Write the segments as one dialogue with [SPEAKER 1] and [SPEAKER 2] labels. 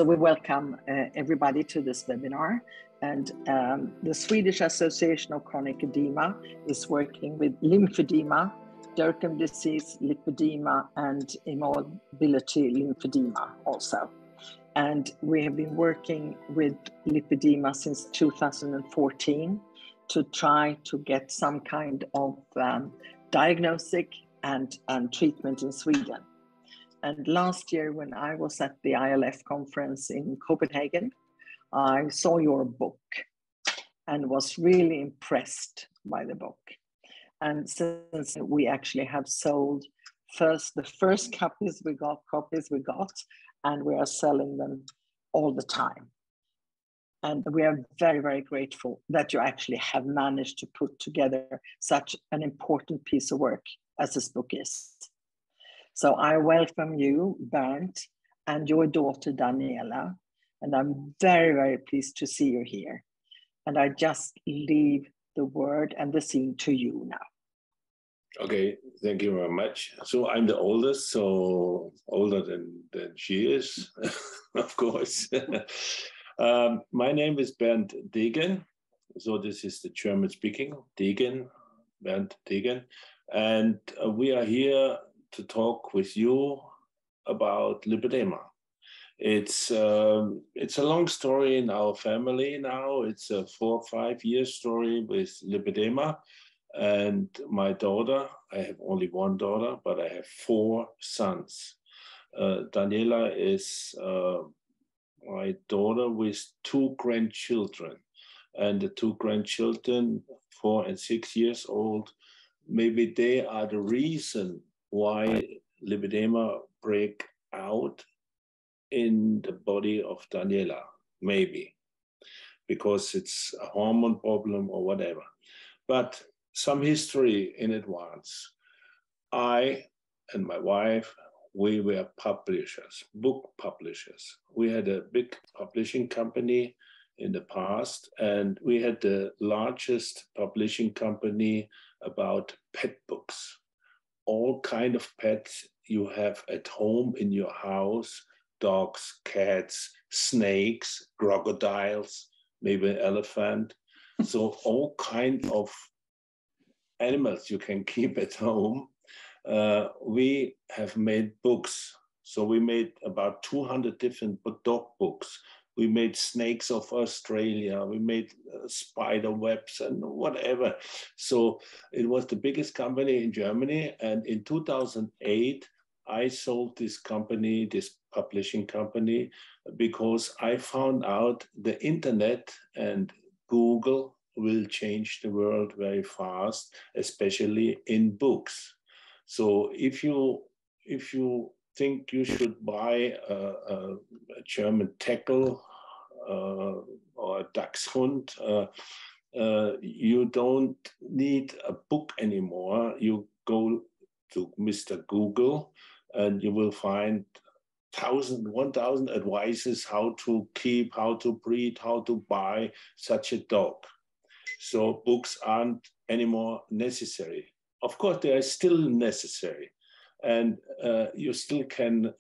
[SPEAKER 1] So we welcome everybody to this webinar. And the Swedish Association of Chronic Edema is working with lymphedema, Dercum disease, lipedema, and immobility lymphedema also. And we have been working with lipedema since 2014 to try to get some kind of diagnostic and treatment in Sweden. And last year, when I was at the ILF conference in Copenhagen, I saw your book and was really impressed by the book. And since we actually have sold the first copies we got, and we are selling them all the time. And we are very, very grateful that you actually have managed to put together such an important piece of work as this book is. So I welcome you, Bernd, and your daughter, Daniela. And I'm very, very pleased to see you here. And I just leave the word and the scene to you now.
[SPEAKER 2] Okay, thank you very much. So I'm the oldest, so older than she is, of course. My name is Bernd Degen. So this is the German speaking, Degen, Bernd Degen. And we are here to talk with you about lipedema. It's a long story in our family now. It's a 4 or 5 year story with lipedema. And my daughter, I have only one daughter, but I have 4 sons. Daniela is my daughter with 2 grandchildren. And the 2 grandchildren, 4 and 6 years old, maybe they are the reason why lipedema break out in the body of Daniela, maybe, because it's a hormone problem or whatever. But some history in advance. I and my wife, we were publishers, book publishers. We had a big publishing company in the past, and we had the largest publishing company about pet books. All kind of pets you have at home in your house, dogs, cats, snakes, crocodiles, maybe an elephant. So all kind of animals you can keep at home. We have made books. So we made about 200 different dog books. We made snakes of Australia. We made spider webs and whatever. So it was the biggest company in Germany. And in 2008, I sold this company, this publishing company, because I found out the internet and Google will change the world very fast, especially in books. So if you think you should buy a German Tackle or a Dachshund, you don't need a book anymore. You go to Mr. Google and you will find 1,000 advices how to keep, how to breed, how to buy such a dog. So books aren't anymore necessary. Of course, they are still necessary, and you still can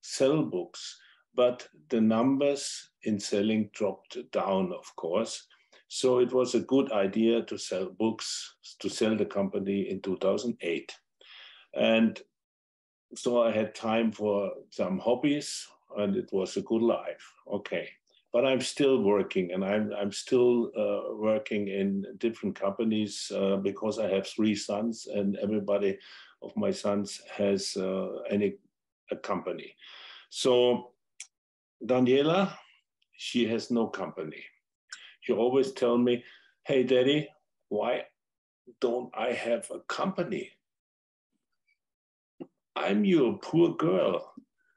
[SPEAKER 2] sell books, but the numbers in selling dropped down, of course. So it was a good idea to sell books, to sell the company in 2008. And so I had time for some hobbies, and it was a good life. Okay. But I'm still working, and I'm still working in different companies because I have 3 sons, and everybody of my sons has a company. So Daniela, she has no company. She always tells me, "Hey, Daddy, why don't I have a company? I'm your poor girl.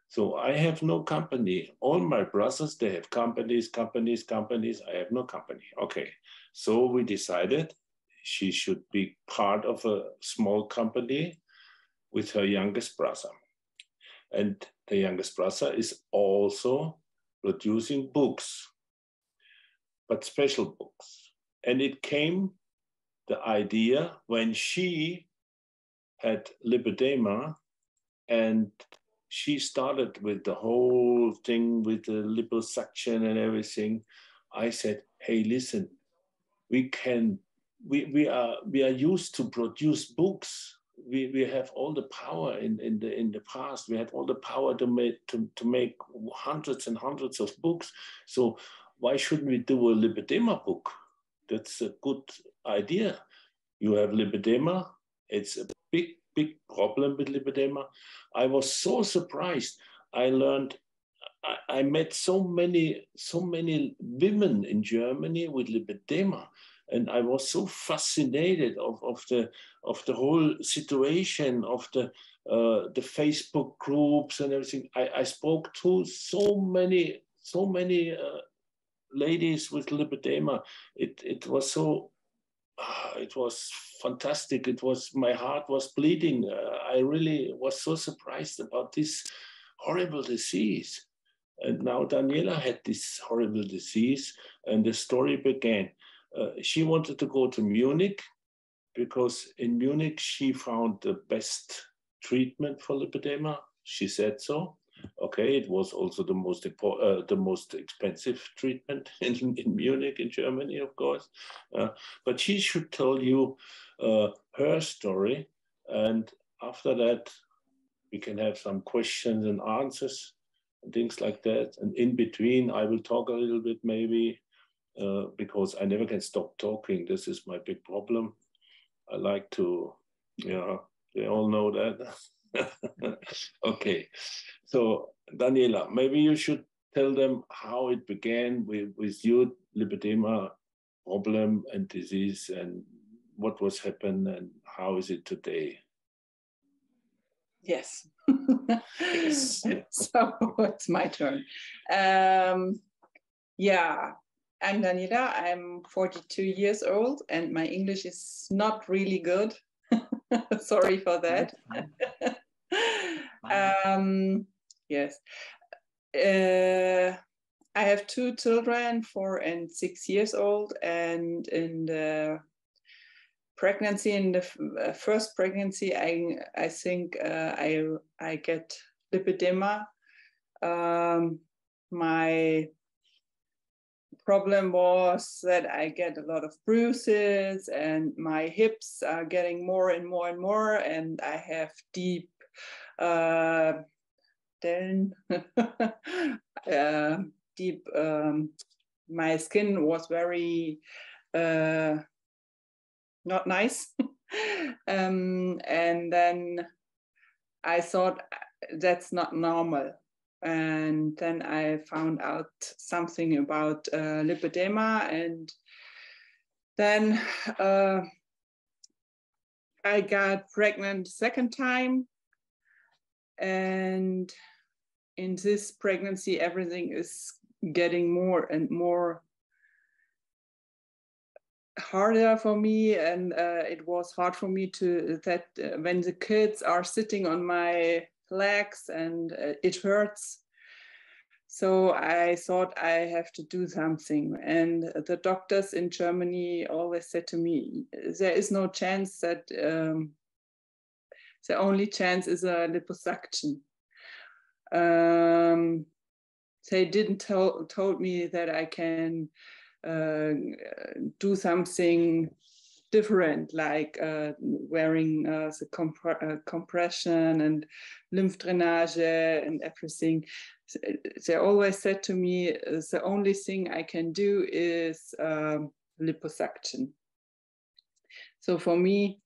[SPEAKER 2] So I have no company. All my brothers, they have companies. I have no company." Okay, so we decided she should be part of a small company with her youngest brother. And the youngest brother is also producing books, but special books. And it came the idea when she had lipedema and she started with the whole thing with the liposuction and everything, I said, hey, listen, we are used to produce books. We have all the power in the past. We had all the power to make hundreds and hundreds of books. So why shouldn't we do a lipedema book? That's a good idea. You have lipedema. It's a big problem with lipedema. I was so surprised. I met so many women in Germany with lipedema, and I was so fascinated of the whole situation, of the Facebook groups and everything. I spoke to so many ladies with lipedema. It was so. It was fantastic. My heart was bleeding. I really was so surprised about this horrible disease. And now Daniela had this horrible disease, and the story began. She wanted to go to Munich because in Munich she found the best treatment for lipedema. She said so. Okay, it was also the most expensive treatment in Munich, in Germany, of course. But she should tell you her story, and after that, we can have some questions and answers and things like that. And in between, I will talk a little bit maybe, because I never can stop talking. This is my big problem. I like to, they all know that. Okay, so Daniela, maybe you should tell them how it began with your lipedema problem and disease, and what was happened and how is it today?
[SPEAKER 3] Yes.
[SPEAKER 2] Yes.
[SPEAKER 3] So it's my turn. Yeah, I'm Daniela. I'm 42 years old, and my English is not really good. Sorry for that. Yes. I have two children, 4 and 6 years old, and in the pregnancy, in the first pregnancy, I think I get lipedema. My problem was that I get a lot of bruises, and my hips are getting more and more and more, and I have deep my skin was very not nice. And then I thought that's not normal. And then I found out something about lipedema, and then I got pregnant second time. And in this pregnancy, everything is getting more and more harder for me, and it was hard for me when the kids are sitting on my legs, and it hurts. So I thought I have to do something, and the doctors in Germany always said to me, there is no chance that the only chance is a liposuction. They didn't told me that I can do something different, like wearing the compression and lymph drainage and everything. They always said to me, the only thing I can do is liposuction. So for me,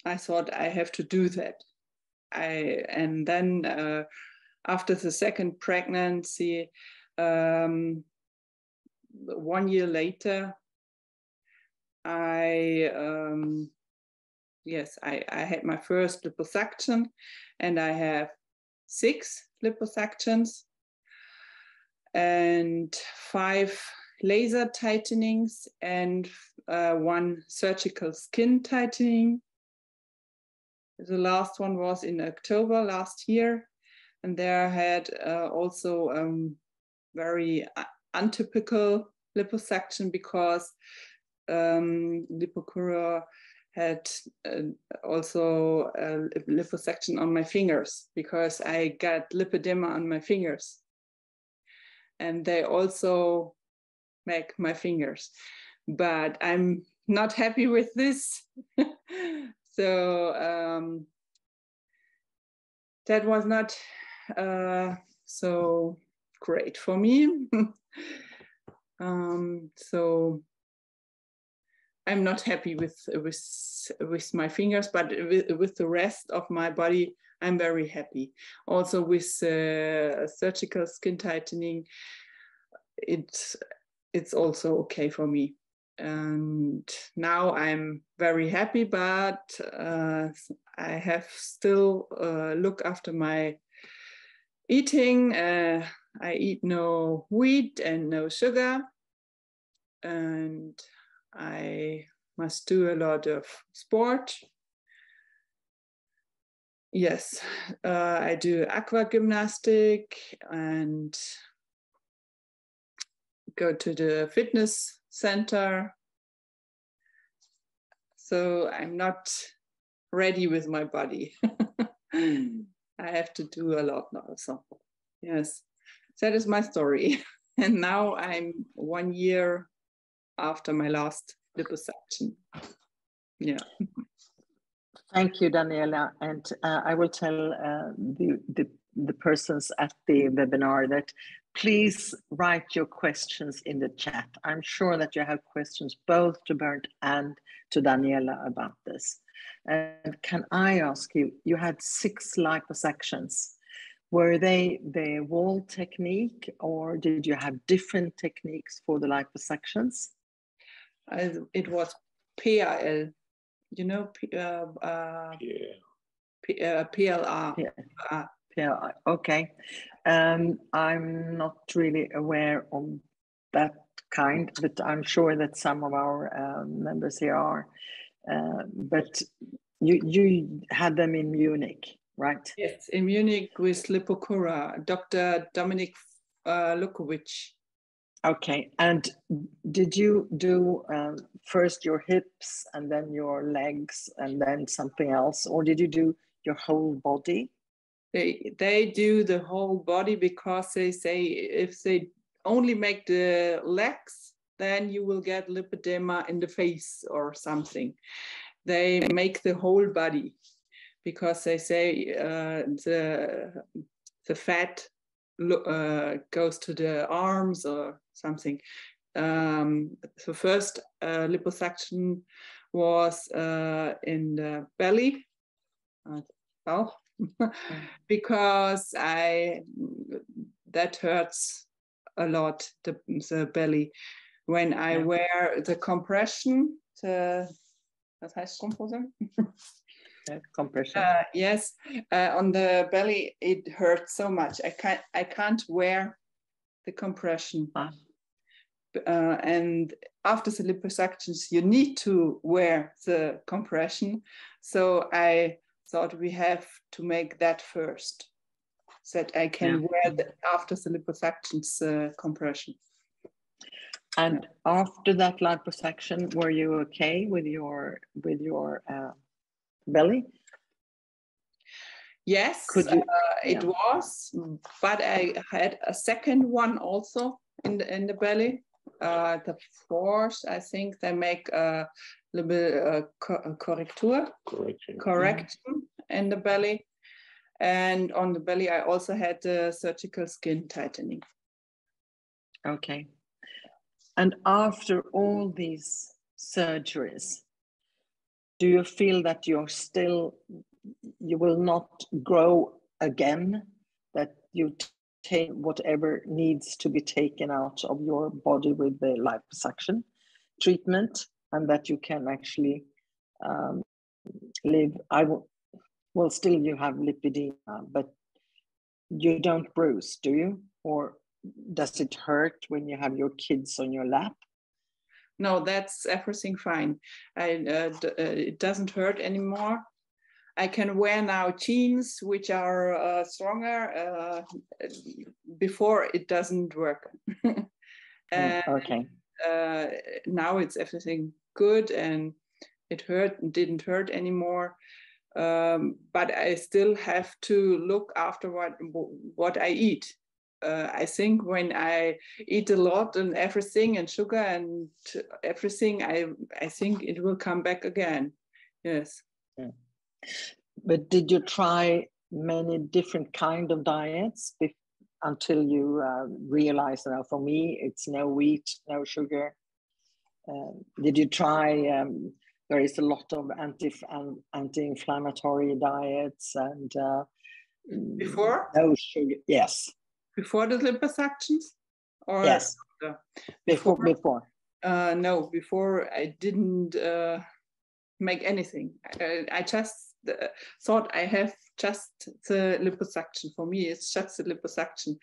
[SPEAKER 3] I thought I have to do that. And then after the second pregnancy, 1 year later, I had my first liposuction, and I have 6 liposuctions and 5 laser tightenings and 1 surgical skin tightening. The last one was in October last year, and there I had also very untypical liposuction, because lipocura had also a liposuction on my fingers because I got lipedema on my fingers. And they also make my fingers. But I'm not happy with this. So that was not so great for me. So I'm not happy with my fingers, but with the rest of my body, I'm very happy. Also with surgical skin tightening, it's also okay for me. And now I'm very happy, but I have still look after my eating. I eat no wheat and no sugar, and I must do a lot of sport. Yes, I do aqua gymnastic and go to the fitness center. So I'm not ready with my body. I have to do a lot now. So yes, that is my story. And now I'm 1 year after my last liposuction. Yeah.
[SPEAKER 1] Thank you, Daniela. And I will tell the persons at the webinar that please write your questions in the chat. I'm sure that you have questions both to Bernd and to Daniela about this. And can I ask you, you had 6 liposuctions. Were they the wall technique, or did you have different techniques for the liposuctions?
[SPEAKER 3] It was PRL, you know, PLR.
[SPEAKER 1] Yeah, okay. I'm not really aware of that kind, but I'm sure that some of our members here are. But you had them in Munich, right?
[SPEAKER 3] Yes, in Munich with Lipokura, Dr. Dominik Lukowicz.
[SPEAKER 1] Okay, and did you do first your hips and then your legs and then something else, or did you do your whole body?
[SPEAKER 3] They do the whole body because they say if they only make the legs, then you will get lipedema in the face or something. They make the whole body because they say the fat goes to the arms or something. The first liposuction was in the belly, because that hurts a lot, the belly. When I wear the compression, was heißt Strumpfhose?
[SPEAKER 1] Compression.
[SPEAKER 3] Yes, on the belly it hurts so much. I can't wear the compression. And after the liposuctions, you need to wear the compression. So I thought we have to make that first, so that I can wear after the liposuctions compression.
[SPEAKER 1] And after that liposuction, were you okay with your belly?
[SPEAKER 3] Yes, it was, but I had a second one also in the belly. The fourth, I think they make a little bit correction in the belly, and on the belly I also had the surgical skin tightening.
[SPEAKER 1] Okay. And after all these surgeries, do you feel that you will not grow again, that you take whatever needs to be taken out of your body with the liposuction treatment, and that you can actually live? Well, still you have lipedema, but you don't bruise, do you? Or does it hurt when you have your kids on your lap?
[SPEAKER 3] No, that's everything fine. It doesn't hurt anymore. I can wear now jeans which are stronger. Before it doesn't work.
[SPEAKER 1] Okay.
[SPEAKER 3] Now it's everything good, and it hurt and didn't hurt anymore. But I still have to look after what I eat. I think when I eat a lot and everything and sugar and everything, I think it will come back again. Yes.
[SPEAKER 1] Yeah. But did you try many different kind of diets until you realized that for me it's no wheat, no sugar? Did you try? There is a lot of anti-inflammatory diets and
[SPEAKER 3] before
[SPEAKER 1] no sugar. Yes.
[SPEAKER 3] Before the liposuctions, or
[SPEAKER 1] yes, before.
[SPEAKER 3] No, before I didn't make anything. I just thought I have just the liposuction. For me, it's just the liposuction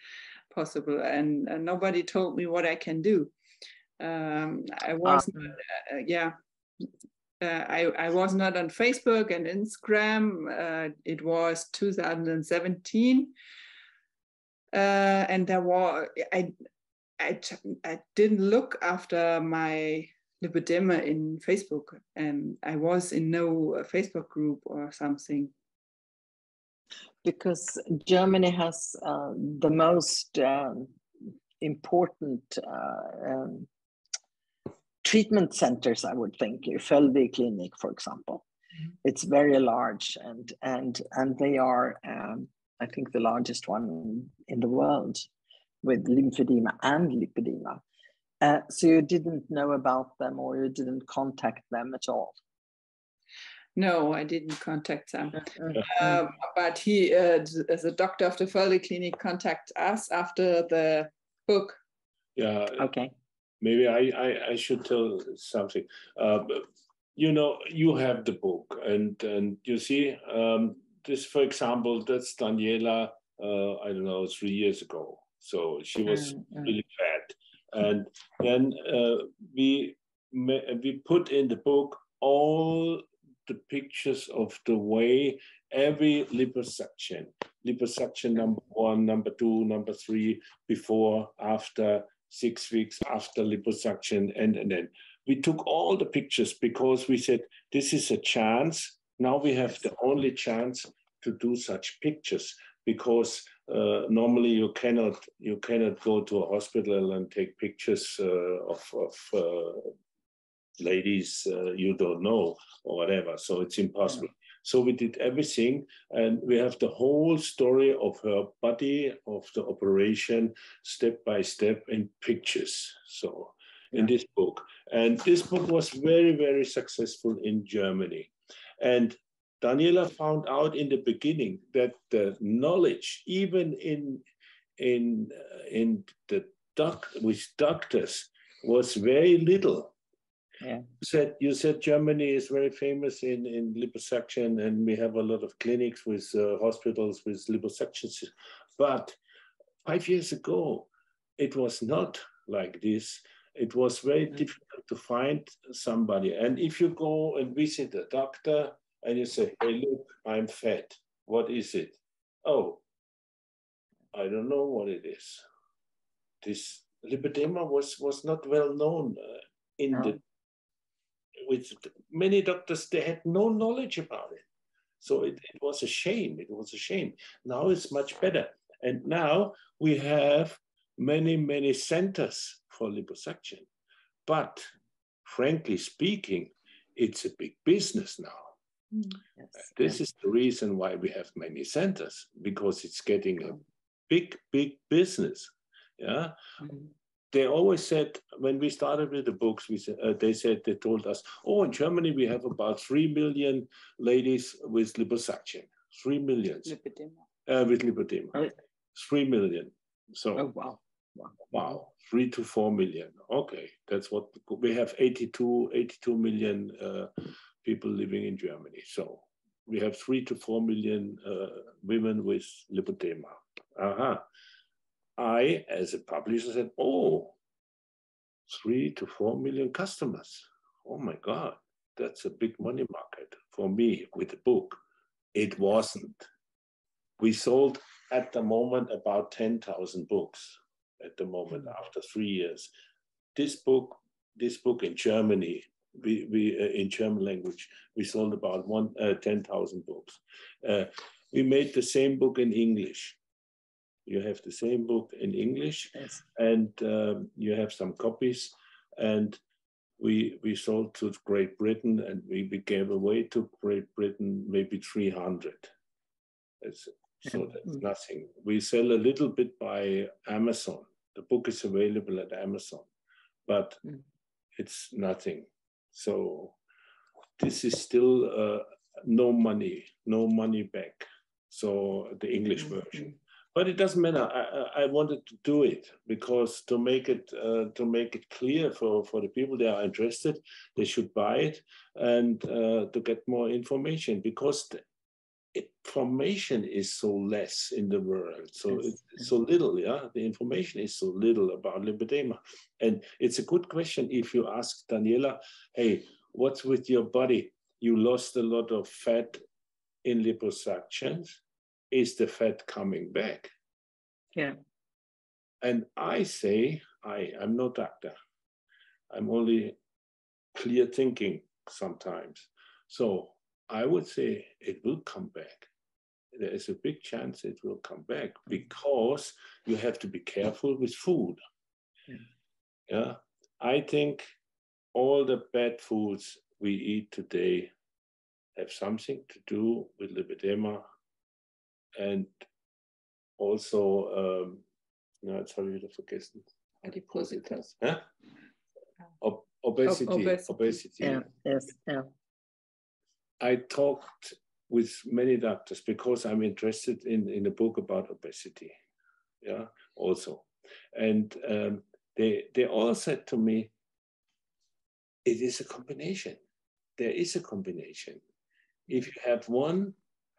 [SPEAKER 3] possible, and nobody told me what I can do. I was I was not on Facebook and Instagram. It was 2017. And there was I didn't look after my lipedema in Facebook, and I was in no Facebook group or something.
[SPEAKER 1] Because Germany has the most important treatment centers, I would think. Felby Clinic, for example, it's very large, and they are. I think the largest one in the world with lymphedema and lipedema. So you didn't know about them, or you didn't contact them at all?
[SPEAKER 3] No, I didn't contact them. But he, as a doctor of the Felby Clinic, contacted us after the book.
[SPEAKER 2] Yeah.
[SPEAKER 1] Okay.
[SPEAKER 2] Maybe I should tell something. You know, you have the book, and you see. This, for example, that's Daniela, I don't know, 3 years ago. So she was really fat. And then we put in the book all the pictures of the way every liposuction number 1, number 2, number 3, before, after, 6 weeks after liposuction, and then we took all the pictures because we said, this is a chance. Now we have the only chance to do such pictures, because normally you cannot go to a hospital and take pictures of ladies you don't know or whatever. So it's impossible. So we did everything, and we have the whole story of her body, of the operation, step by step in pictures. So in this book, and this book was very, very successful in Germany. And Daniela found out in the beginning that the knowledge, even with doctors, was very little. Yeah. You said Germany is very famous in liposuction, and we have a lot of clinics with hospitals with liposuctions. But 5 years ago, it was not like this. It was very difficult to find somebody. And if you go and visit a doctor and you say, hey, look, I'm fat. What is it? Oh, I don't know what it is. This lipedema was not well known with many doctors. They had no knowledge about it. So it was a shame. It was a shame. Now it's much better. And now we have many, many centers for liposuction. But frankly speaking, it's a big business now. Yes, this is the reason why we have many centers, because it's getting a big, big business. Yeah. They always said, when we started with the books, they told us, oh, in Germany, we have about 3 million ladies with liposuction. 3 million. With lipedema. 3 million. So, wow. 3 to 4 million. Okay, that's what we have. 82 million people living in Germany. So we have 3 to 4 million women with lipedema. I, as a publisher, said, oh, 3 to 4 million customers. Oh my God, that's a big money market for me with the book. It wasn't. We sold at the moment about 10,000 books at the moment after 3 years. This book in Germany in German language, we sold about 10,000 books. We made the same book in English. You have the same book in English, yes. And you have some copies. And we sold to Great Britain, and we gave away to Great Britain maybe 300. So that's nothing. We sell a little bit by Amazon. The book is available at Amazon, but it's nothing. So this is still no money back. So the English version. But it doesn't matter. I wanted to do it because to make it clear for the people that are interested, they should buy it and to get more information, because the information is so less in the world. So it's so little, yeah. The information is so little about lipedema, and it's a good question if you ask Daniela, hey, what's with your body? You lost a lot of fat in liposuctions. Is the fat coming back?
[SPEAKER 1] Yeah.
[SPEAKER 2] And I say, I'm no doctor. I'm only clear thinking sometimes. So I would say it will come back. There is a big chance it will come back, because you have to be careful with food. Yeah. I think all the bad foods we eat today have something to do with lipedema. And also, jetzt habe ich wieder vergessen.
[SPEAKER 3] Adipositas.
[SPEAKER 2] Huh? Obesity.
[SPEAKER 1] Yeah. Yes. Yeah.
[SPEAKER 2] I talked with many doctors because I'm interested in a book about obesity. Yeah, also. And they all said to me, it is a combination. There is a combination. If you have one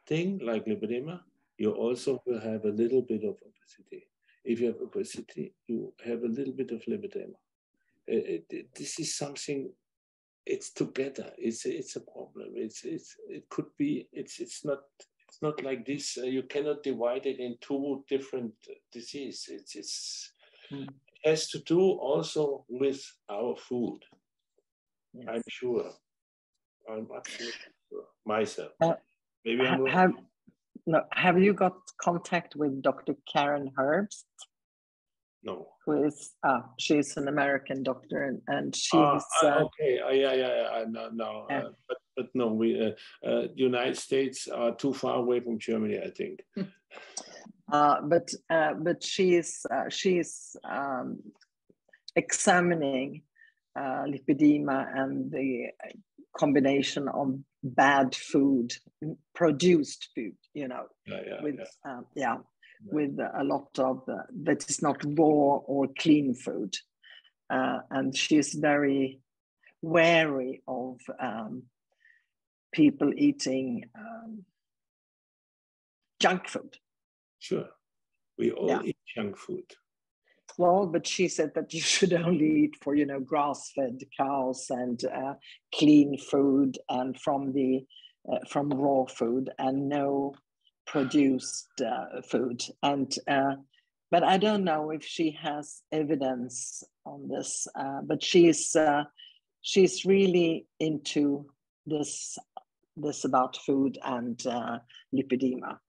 [SPEAKER 2] thing like lipedema, you also will have a little bit of obesity. If you have obesity, you have a little bit of lipedema. This is something. It's together. It's a problem. It could be. It's not like this. You cannot divide it in two different diseases. It has to do also with our food. Yes. I'm sure. I'm absolutely sure myself. Maybe I'm wrong.
[SPEAKER 1] Have you got contact with Dr. Karen Herbst?
[SPEAKER 2] No.
[SPEAKER 1] Who is she's an American doctor, and she's
[SPEAKER 2] okay. No. Yeah. But no, we United States are too far away from Germany, I think.
[SPEAKER 1] But she's examining lipedema and the combination of bad food, produced food, with a lot of that is not raw or clean food, and she's very wary of people eating junk food.
[SPEAKER 2] Sure, we all eat junk food.
[SPEAKER 1] Well, but she said that you should only eat for, grass-fed cows and clean food and from raw food, and no produced food. And but I don't know if she has evidence on this. But she's really into this about food and lipedema.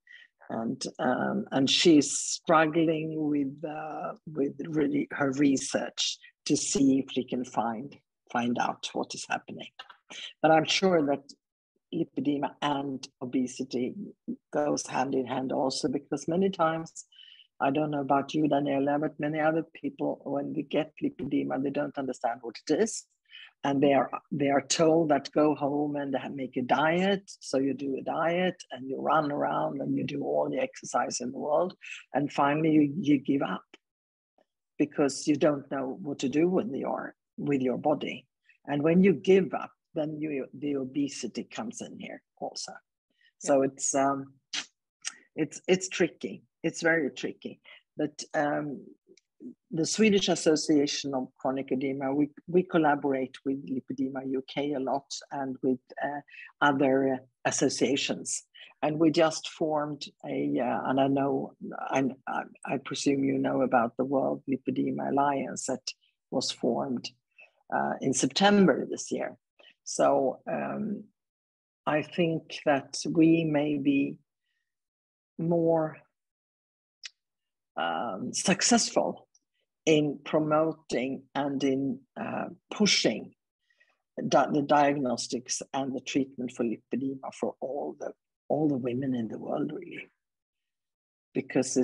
[SPEAKER 1] And she's struggling with really her research to see if she can find out what is happening. But I'm sure that lipedema and obesity goes hand in hand also, because many times, I don't know about you, Daniela, but many other people, when they get lipedema, they don't understand what it is. And they are told that go home and make a diet. So you do a diet and you run around and you do all the exercise in the world. And finally you give up because you don't know what to do with your body. And when you give up, then the obesity comes in here also. So it's tricky. It's very tricky. But the Swedish Association of Chronic Edema, we collaborate with Lipedema UK a lot and with other associations. And we just formed and I presume you know about the World Lipedema Alliance that was formed in September this year. So I think that we may be more successful in promoting and in pushing the diagnostics and the treatment for lipedema for all the women in the world, really. Because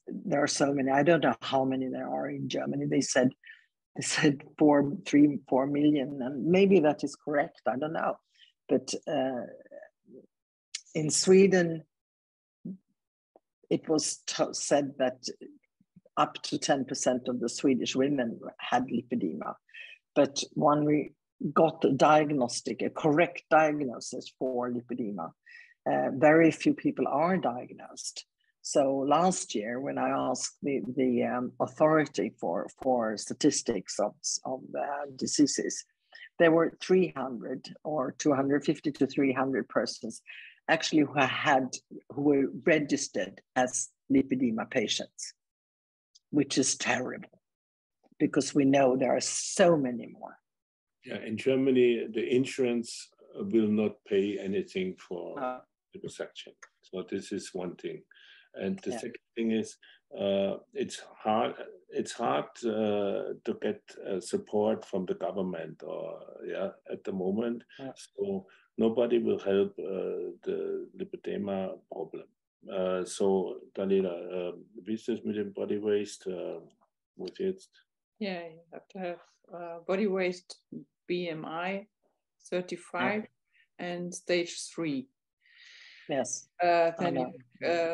[SPEAKER 1] there are so many. I don't know how many there are in Germany. They said 4 million, and maybe that is correct. I don't know, but in Sweden, it was said that up to 10% of the Swedish women had lipedema, but when we got a correct diagnosis for lipedema, very few people are diagnosed. So last year, when I asked the authority for statistics of diseases, there were 300 or 250 to 300 persons actually who were registered as lipedema patients, which is terrible because we know there are so many more.
[SPEAKER 2] Yeah, in Germany, the insurance will not pay anything for liposuction. So this is one thing. And the second thing is, it's hard to get support from the government at the moment. So nobody will help the lipedema problem. So Daniela, wie ist das mit dem Body Waste? Muss jetzt?
[SPEAKER 3] Yeah, you have to have body waste BMI 35 and stage 3.
[SPEAKER 1] Yes.
[SPEAKER 3] Then you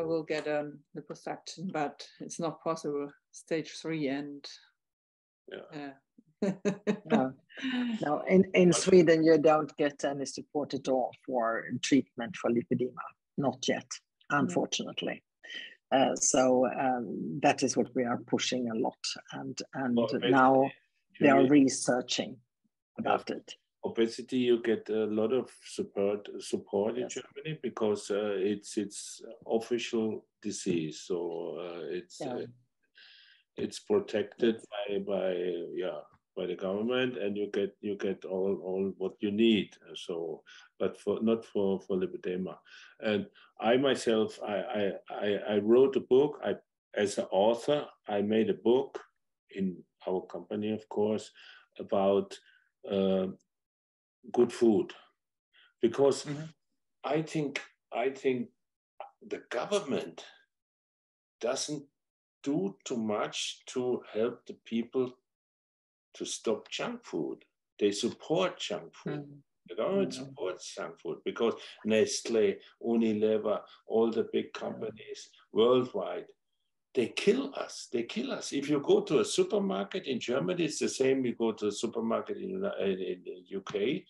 [SPEAKER 3] will get a liposuction, but it's not possible. Stage 3 and
[SPEAKER 1] No, in Sweden you don't get any support at all for treatment for lipedema, not yet, unfortunately. So that is what we are pushing a lot, and now they are researching about it.
[SPEAKER 2] Obesity, you get a lot of support in Germany because it's official disease, so it's protected by the government, and you get all what you need. So, but not for lipedema. And I myself, I wrote a book. As an author, I made a book in our company, of course, about good food, because I think the government doesn't do too much to help the people to stop junk food. They support junk food. The government supports junk food because Nestle, Unilever, all the big companies worldwide, they kill us. They kill us. If you go to a supermarket in Germany, it's the same. You go to a supermarket in the UK,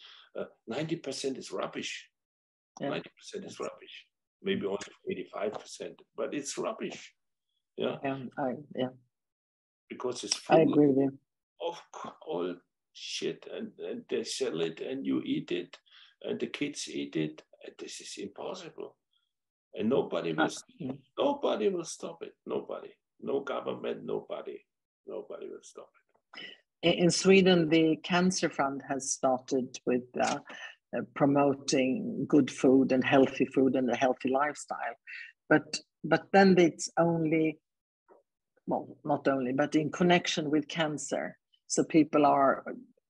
[SPEAKER 2] 90% is rubbish. 90% is rubbish. Maybe only 85%, but it's rubbish. Yeah. Because it's full.
[SPEAKER 1] I agree with you.
[SPEAKER 2] Of all shit, and they sell it, and you eat it, and the kids eat it. And this is impossible. And nobody will stop it. Nobody. No government, nobody will stop it.
[SPEAKER 1] In Sweden, the Cancer Fund has started with promoting good food and healthy food and a healthy lifestyle. But then it's only, well, not only, but in connection with cancer. So people are,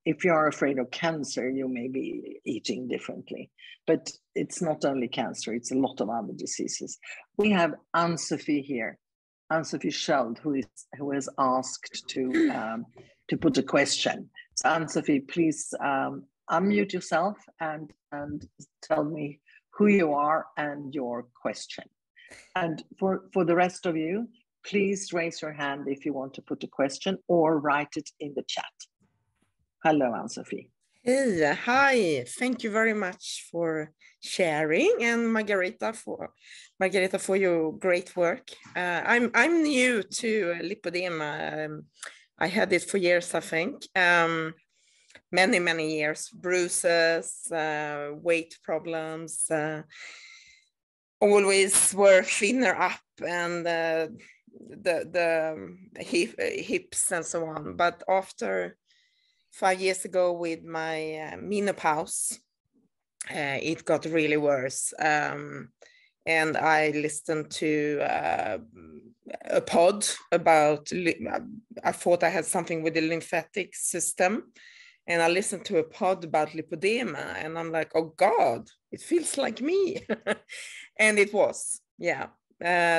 [SPEAKER 1] if you are afraid of cancer, you may be eating differently. But it's not only cancer, it's a lot of other diseases. We have Ann-Sophie here, Ann-Sophie Scheld, who has asked to put a question. So Ann-Sophie, please unmute yourself and tell me who you are and your question. And for the rest of you, please raise your hand if you want to put a question or write it in the chat. Hello, Ann-Sophie.
[SPEAKER 4] Hey, hi. Thank you very much for sharing, and Margareta for your great work. I'm new to lipedema. I had it for years, I think. Many years. Bruises, weight problems. Always were thinner up, and the hips and so on. But after 5 years ago with my menopause. It got really worse. And I listened to a pod about, I thought I had something with the lymphatic system. And I listened to a pod about lipedema, and I'm like, oh God, it feels like me. And it was, yeah.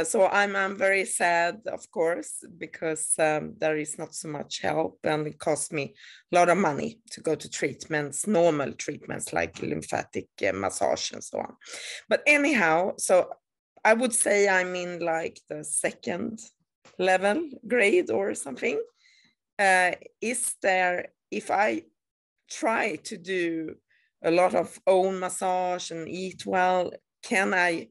[SPEAKER 4] So I'm very sad, of course, because there is not so much help, and it cost me a lot of money to go to treatments, normal treatments like lymphatic massage and so on. But anyhow, so I would say I'm in like the second level grade or something. Is there, if I try to do a lot of own massage and eat well, can I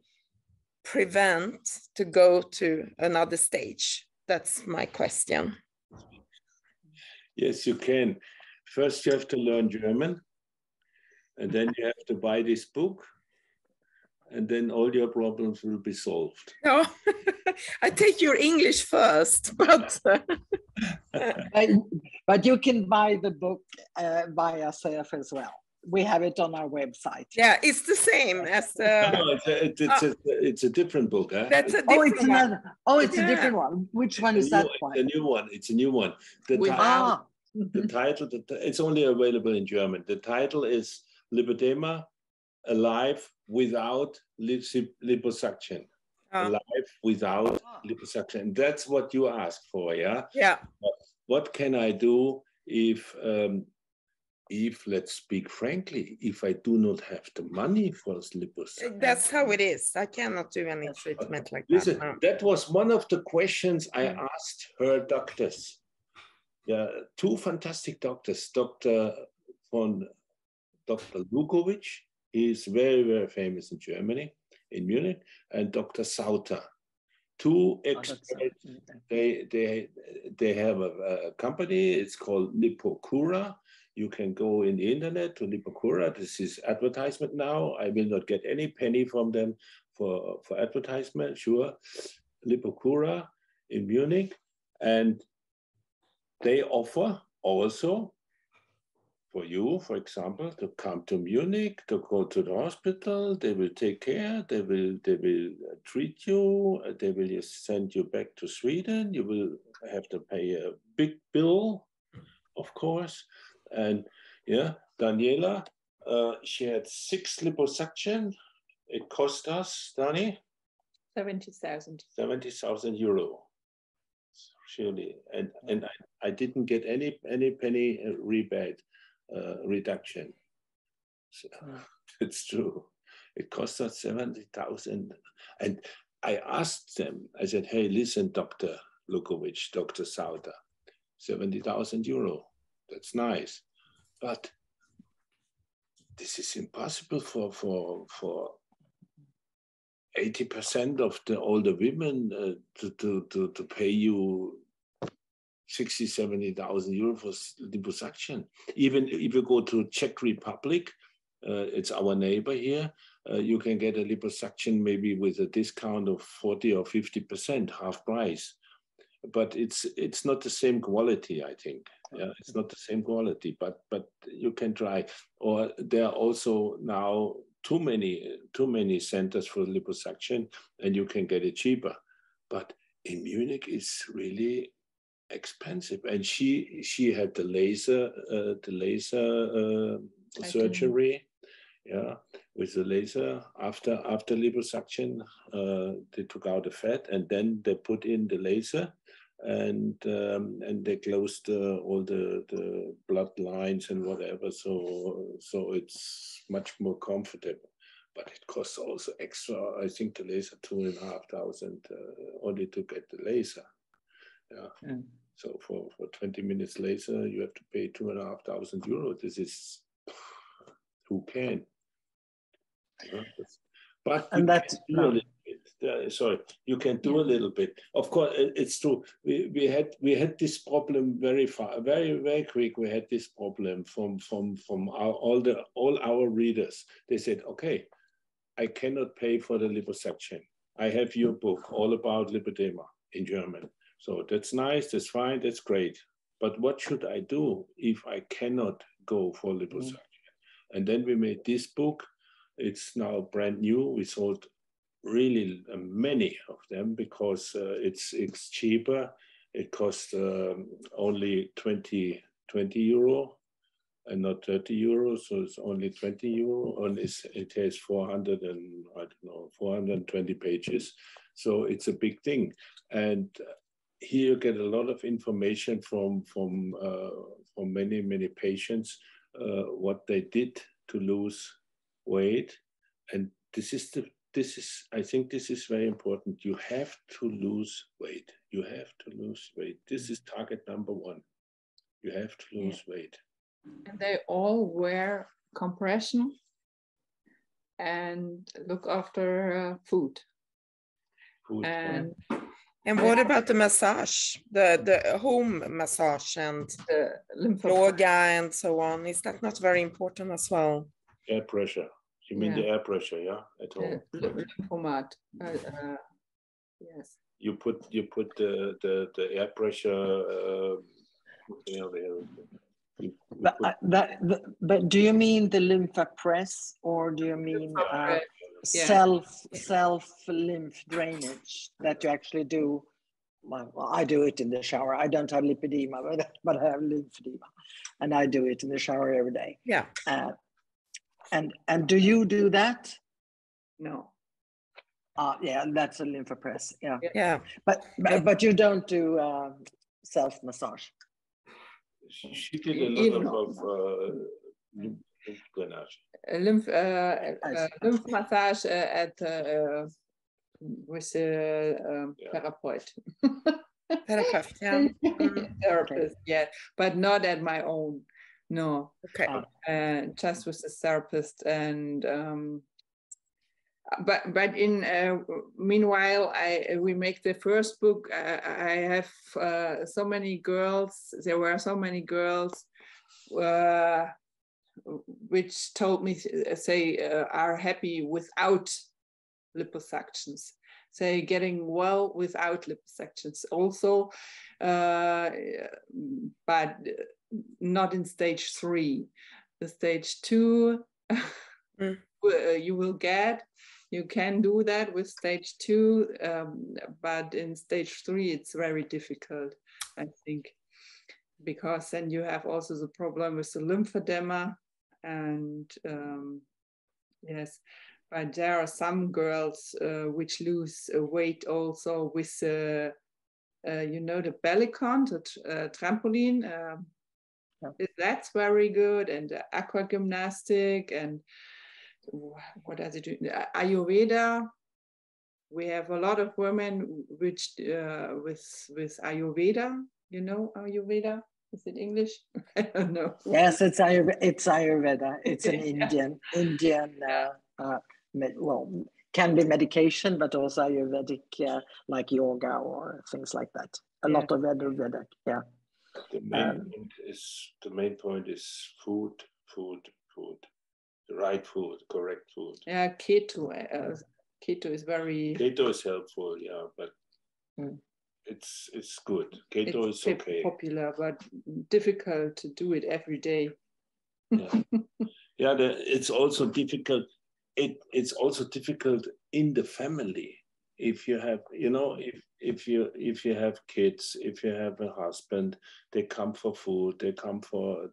[SPEAKER 4] prevent to go to another stage? That's my question.
[SPEAKER 2] Yes, you can. First, you have to learn German, and then you have to buy this book, and then all your problems will be solved.
[SPEAKER 4] No, I take your English first, but
[SPEAKER 1] but you can buy the book by yourself as well. We have it on our website.
[SPEAKER 4] Yeah, it's the same as the.
[SPEAKER 2] No, it's a different book. Huh?
[SPEAKER 4] That's a different
[SPEAKER 1] it's another. Oh, it's a different one. Which one is that one?
[SPEAKER 2] It's a new one. It's a new one. The title. It's only available in German. The title is Lipedema, Alive Without Liposuction. Alive without liposuction. That's what you asked for, yeah?
[SPEAKER 4] Yeah.
[SPEAKER 2] What can I do if, let's speak frankly, if I do not have the money for liposuction?
[SPEAKER 4] That's how it is. I cannot do any treatment like
[SPEAKER 2] listen,
[SPEAKER 4] that. No.
[SPEAKER 2] That was one of the questions I asked her doctors. Yeah, two fantastic doctors, Dr. Lukovic, he is very, very famous in Germany, in Munich, and Dr. Sauter. Two experts. They have a company. It's called Lipocura. You can go in the internet to Lipocura. This is advertisement now. I will not get any penny from them for advertisement. Sure, Lipocura in Munich, and they offer also for you, for example, to come to Munich, to go to the hospital. They will take care. They will treat you. They will just send you back to Sweden. You will have to pay a big bill, of course. And yeah, Daniela, she had 6 liposuction. It cost us, Dani?
[SPEAKER 3] 70,000.
[SPEAKER 2] 70,000 euro. Surely, and I didn't get any penny rebate. Reduction. So, it's true. It cost us 70,000. And I asked them, I said, hey, listen, Dr. Lukovic, Dr. Sauter, 70,000 euro. That's nice. But this is impossible for 80% of the older women to pay you 60, 70,000 euro for liposuction. Even if you go to Czech Republic, it's our neighbor here, you can get a liposuction maybe with a discount of 40 or 50%, half price. But it's not the same quality, I think. Yeah, it's not the same quality, but you can try. Or there are also now too many centers for liposuction, and you can get it cheaper. But in Munich, it's really expensive, and she had the laser surgery, yeah, with the laser after liposuction. They took out the fat, and then they put in the laser, and they closed all the blood lines and whatever. So it's much more comfortable, but it costs also extra. I think the laser 2,500 only to get the laser. Yeah. Mm. So for 20 minutes laser, you have to pay 2,500 euro. This is, who can? Yeah, but and that's do a little bit. Sorry, you can do a little bit. Of course, it's true. We had this problem very quick. We had this problem from all our readers. They said, okay, I cannot pay for the liposuction. I have your book all about lipedema in German. So that's nice, that's fine, that's great. but what should I do if I cannot go for liposuction? And then we made this book. It's now brand new. We sold really many of them because it's cheaper. It costs only 20 euro and not 30 euros. So it's only 20 euro, and it has 420 pages. So it's a big thing. And here you get a lot of information from many patients, what they did to lose weight. And I think this is very important. You have to lose weight. You have to lose weight. This is target number one. You have to lose weight.
[SPEAKER 3] And they all wear compression and look after food.
[SPEAKER 4] And what about the massage, the home massage and yoga and so on? Is that not very important as well?
[SPEAKER 2] Air pressure. You mean the air pressure, yeah, at home?
[SPEAKER 3] Lymphomat. Yes.
[SPEAKER 2] You put the air pressure.
[SPEAKER 1] But do you mean the lymphopress, or do you mean self lymph drainage that you actually do? Well, I do it in the shower. I don't have lipedema, but I have lymphedema, and I do it in the shower every day.
[SPEAKER 4] Yeah.
[SPEAKER 1] And do you do that?
[SPEAKER 3] No.
[SPEAKER 1] Yeah, that's a lymphopress. Yeah.
[SPEAKER 4] Yeah.
[SPEAKER 1] But you don't do self massage.
[SPEAKER 2] She did a lot of lymph drainage.
[SPEAKER 3] Lymph massage at with a therapist.
[SPEAKER 4] Therapist, yeah.
[SPEAKER 3] Therapist, yeah, but not at my own. No.
[SPEAKER 4] Okay.
[SPEAKER 3] Just with the therapist, and but in meanwhile, we make the first book. I have so many girls. There were so many girls which told me are happy without liposuctions. Say getting well without liposuctions also, but not in stage 3. The stage 2 you can do that with stage 2, but in stage 3 it's very difficult, I think, because then you have also the problem with the lymphedema, and yes, but there are some girls which lose weight also with the bellicon, the trampoline. That's very good, and aqua gymnastic, and what does it do? Ayurveda. We have a lot of women which with Ayurveda. You know Ayurveda? Is it English? I don't know.
[SPEAKER 1] Yes, it's Ayurveda. It's an Indian. Well, can be medication, but also Ayurvedic, like yoga or things like that. A lot of Ayurvedic, yeah.
[SPEAKER 2] The main point is food. The right food, correct food.
[SPEAKER 3] Yeah, keto. Keto is very.
[SPEAKER 2] Keto is helpful, yeah, but it's good. Keto is okay.
[SPEAKER 3] Popular, but difficult to do it every day.
[SPEAKER 2] Yeah, it's also difficult. It's also difficult in the family. If you have, if you have kids, if you have a husband, they come for food, they come for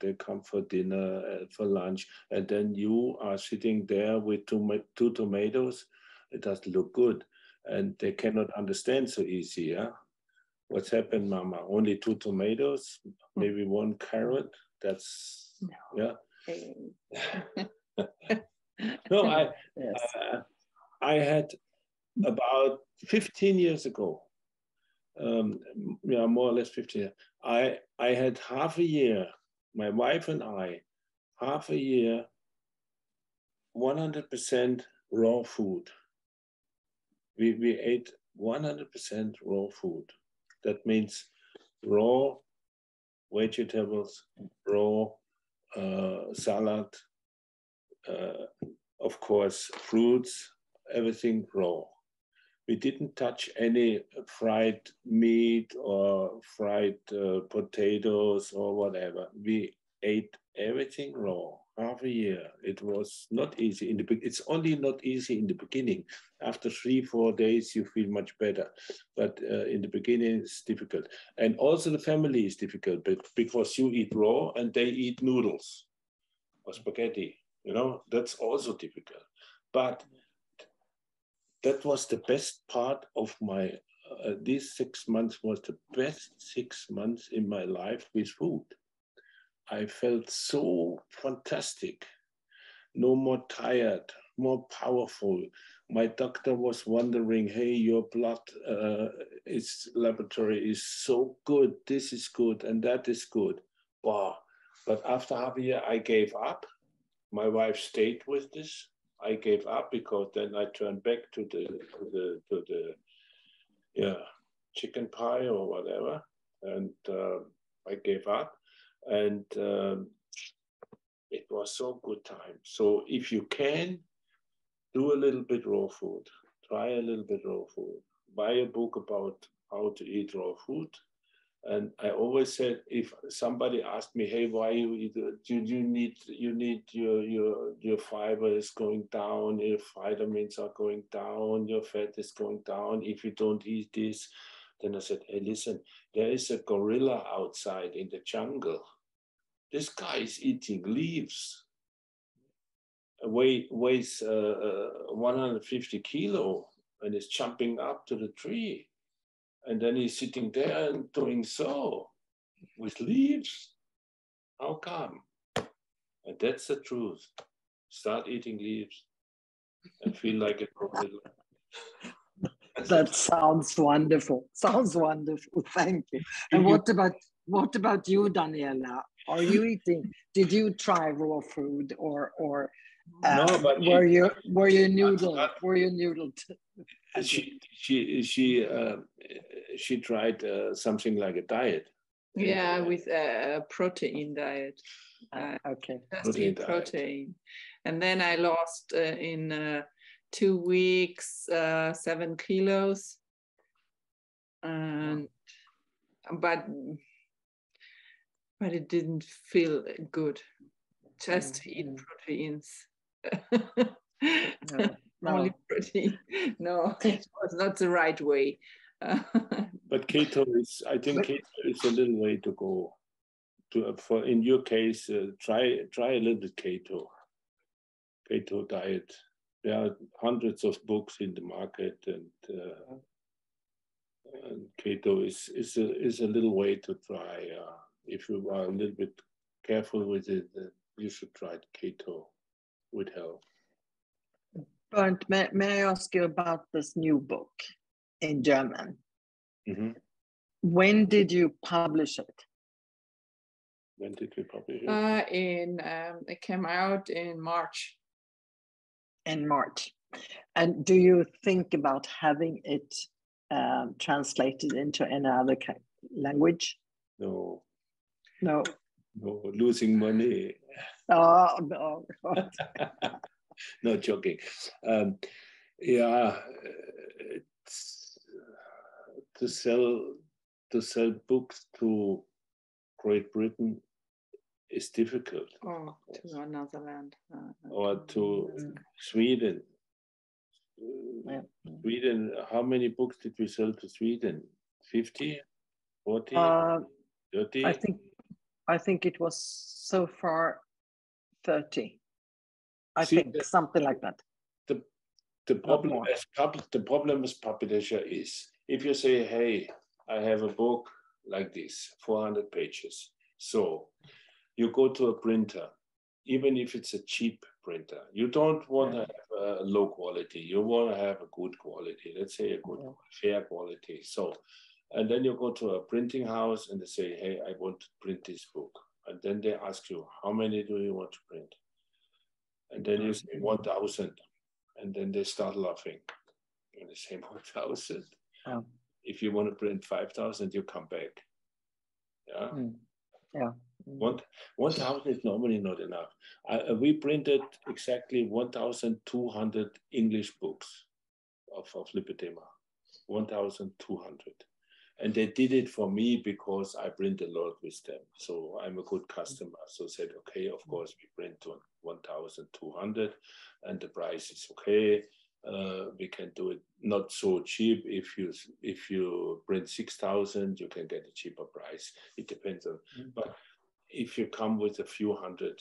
[SPEAKER 2] dinner, for lunch, and then you are sitting there with two tomatoes. It doesn't look good, and they cannot understand so easy. Yeah, what's happened, Mama? Only 2 tomatoes, maybe 1 carrot. That's No, I had about 15 years ago, more or less 15 years, I had half a year, my wife and I, half a year, 100% raw food. We ate 100% raw food. That means raw vegetables, raw salad, of course, fruits, everything raw. We didn't touch any fried meat or fried potatoes or whatever. We ate everything raw. Half a year. It was not easy. It's only not easy in the beginning. After 3-4 days, you feel much better. But in the beginning, it's difficult. And also the family is difficult because you eat raw and they eat noodles or spaghetti. You know, that's also difficult. But that was the best part of my, these 6 months was the best 6 months in my life with food. I felt so fantastic, no more tired, more powerful. My doctor was wondering, hey, your blood laboratory is so good, this is good, and that is good. Wow. But after half a year, I gave up. My wife stayed with this. I gave up because then I turned back to the chicken pie or whatever, and I gave up. And it was so good time. So if you can, do a little bit raw food, try a little bit raw food, buy a book about how to eat raw food. And I always said, if somebody asked me, hey, why you eat, you need your fiber is going down, your vitamins are going down, your fat is going down. If you don't eat this, then I said, hey, listen, there is a gorilla outside in the jungle. This guy is eating leaves. Weighs 150 kilo and is jumping up to the tree. And then he's sitting there and doing so with leaves. How come? And that's the truth. Start eating leaves and feel like a gorilla.
[SPEAKER 1] That sounds wonderful. Sounds wonderful. Thank you. And what about you, Daniela? Are you eating? Did you try raw food or
[SPEAKER 2] no? But
[SPEAKER 1] were you noodled? Were you noodled?
[SPEAKER 2] She tried something like a diet.
[SPEAKER 3] Yeah, with a protein diet.
[SPEAKER 1] Okay.
[SPEAKER 3] Just eat protein. And then I lost in 2 weeks 7 kilos. And but it didn't feel good just to eat proteins. Only protein. No, it was not the right way.
[SPEAKER 2] But keto is, I think keto is a little way to go. For in your case, try a little bit keto diet. There are hundreds of books in the market, and keto is a little way to try. If you are a little bit careful with it, you should try keto. Would help.
[SPEAKER 1] Bernd, may I ask you about this new book in German?
[SPEAKER 2] Mm-hmm.
[SPEAKER 1] When did you publish it?
[SPEAKER 2] When did we publish it?
[SPEAKER 3] It came out in March.
[SPEAKER 1] In March. And do you think about having it translated into any other language?
[SPEAKER 2] No.
[SPEAKER 1] No.
[SPEAKER 2] No, losing money.
[SPEAKER 1] Oh, no.
[SPEAKER 2] No, joking. To sell books to Great Britain is difficult.
[SPEAKER 3] Oh, to another land.
[SPEAKER 2] Or to Sweden. Sweden, how many books did we sell to Sweden? 50? 40? 30?
[SPEAKER 1] I think it was so far 30. I think something like that.
[SPEAKER 2] The problem with publisher is if you say, hey, I have a book like this, 400 pages. So you go to a printer, even if it's a cheap printer. You don't want to have a low quality. You want to have a good quality. Let's say a good, fair quality. So, and then you go to a printing house and they say, hey, I want to print this book. And then they ask you, how many do you want to print? And then you say 1,000. And then they start laughing. And they say 1,000.
[SPEAKER 1] Oh.
[SPEAKER 2] If you want to print 5,000, you come back. Yeah.
[SPEAKER 1] Yeah.
[SPEAKER 2] 1,000 is normally not enough. We printed exactly 1,200 English books of lipedema. 1,200. And they did it for me because I print a lot with them. So I'm a good customer. So said, okay, of course, we print on 1,200 and the price is okay. We can do it not so cheap. If you print 6,000, you can get a cheaper price. It depends on, but if you come with a few hundred,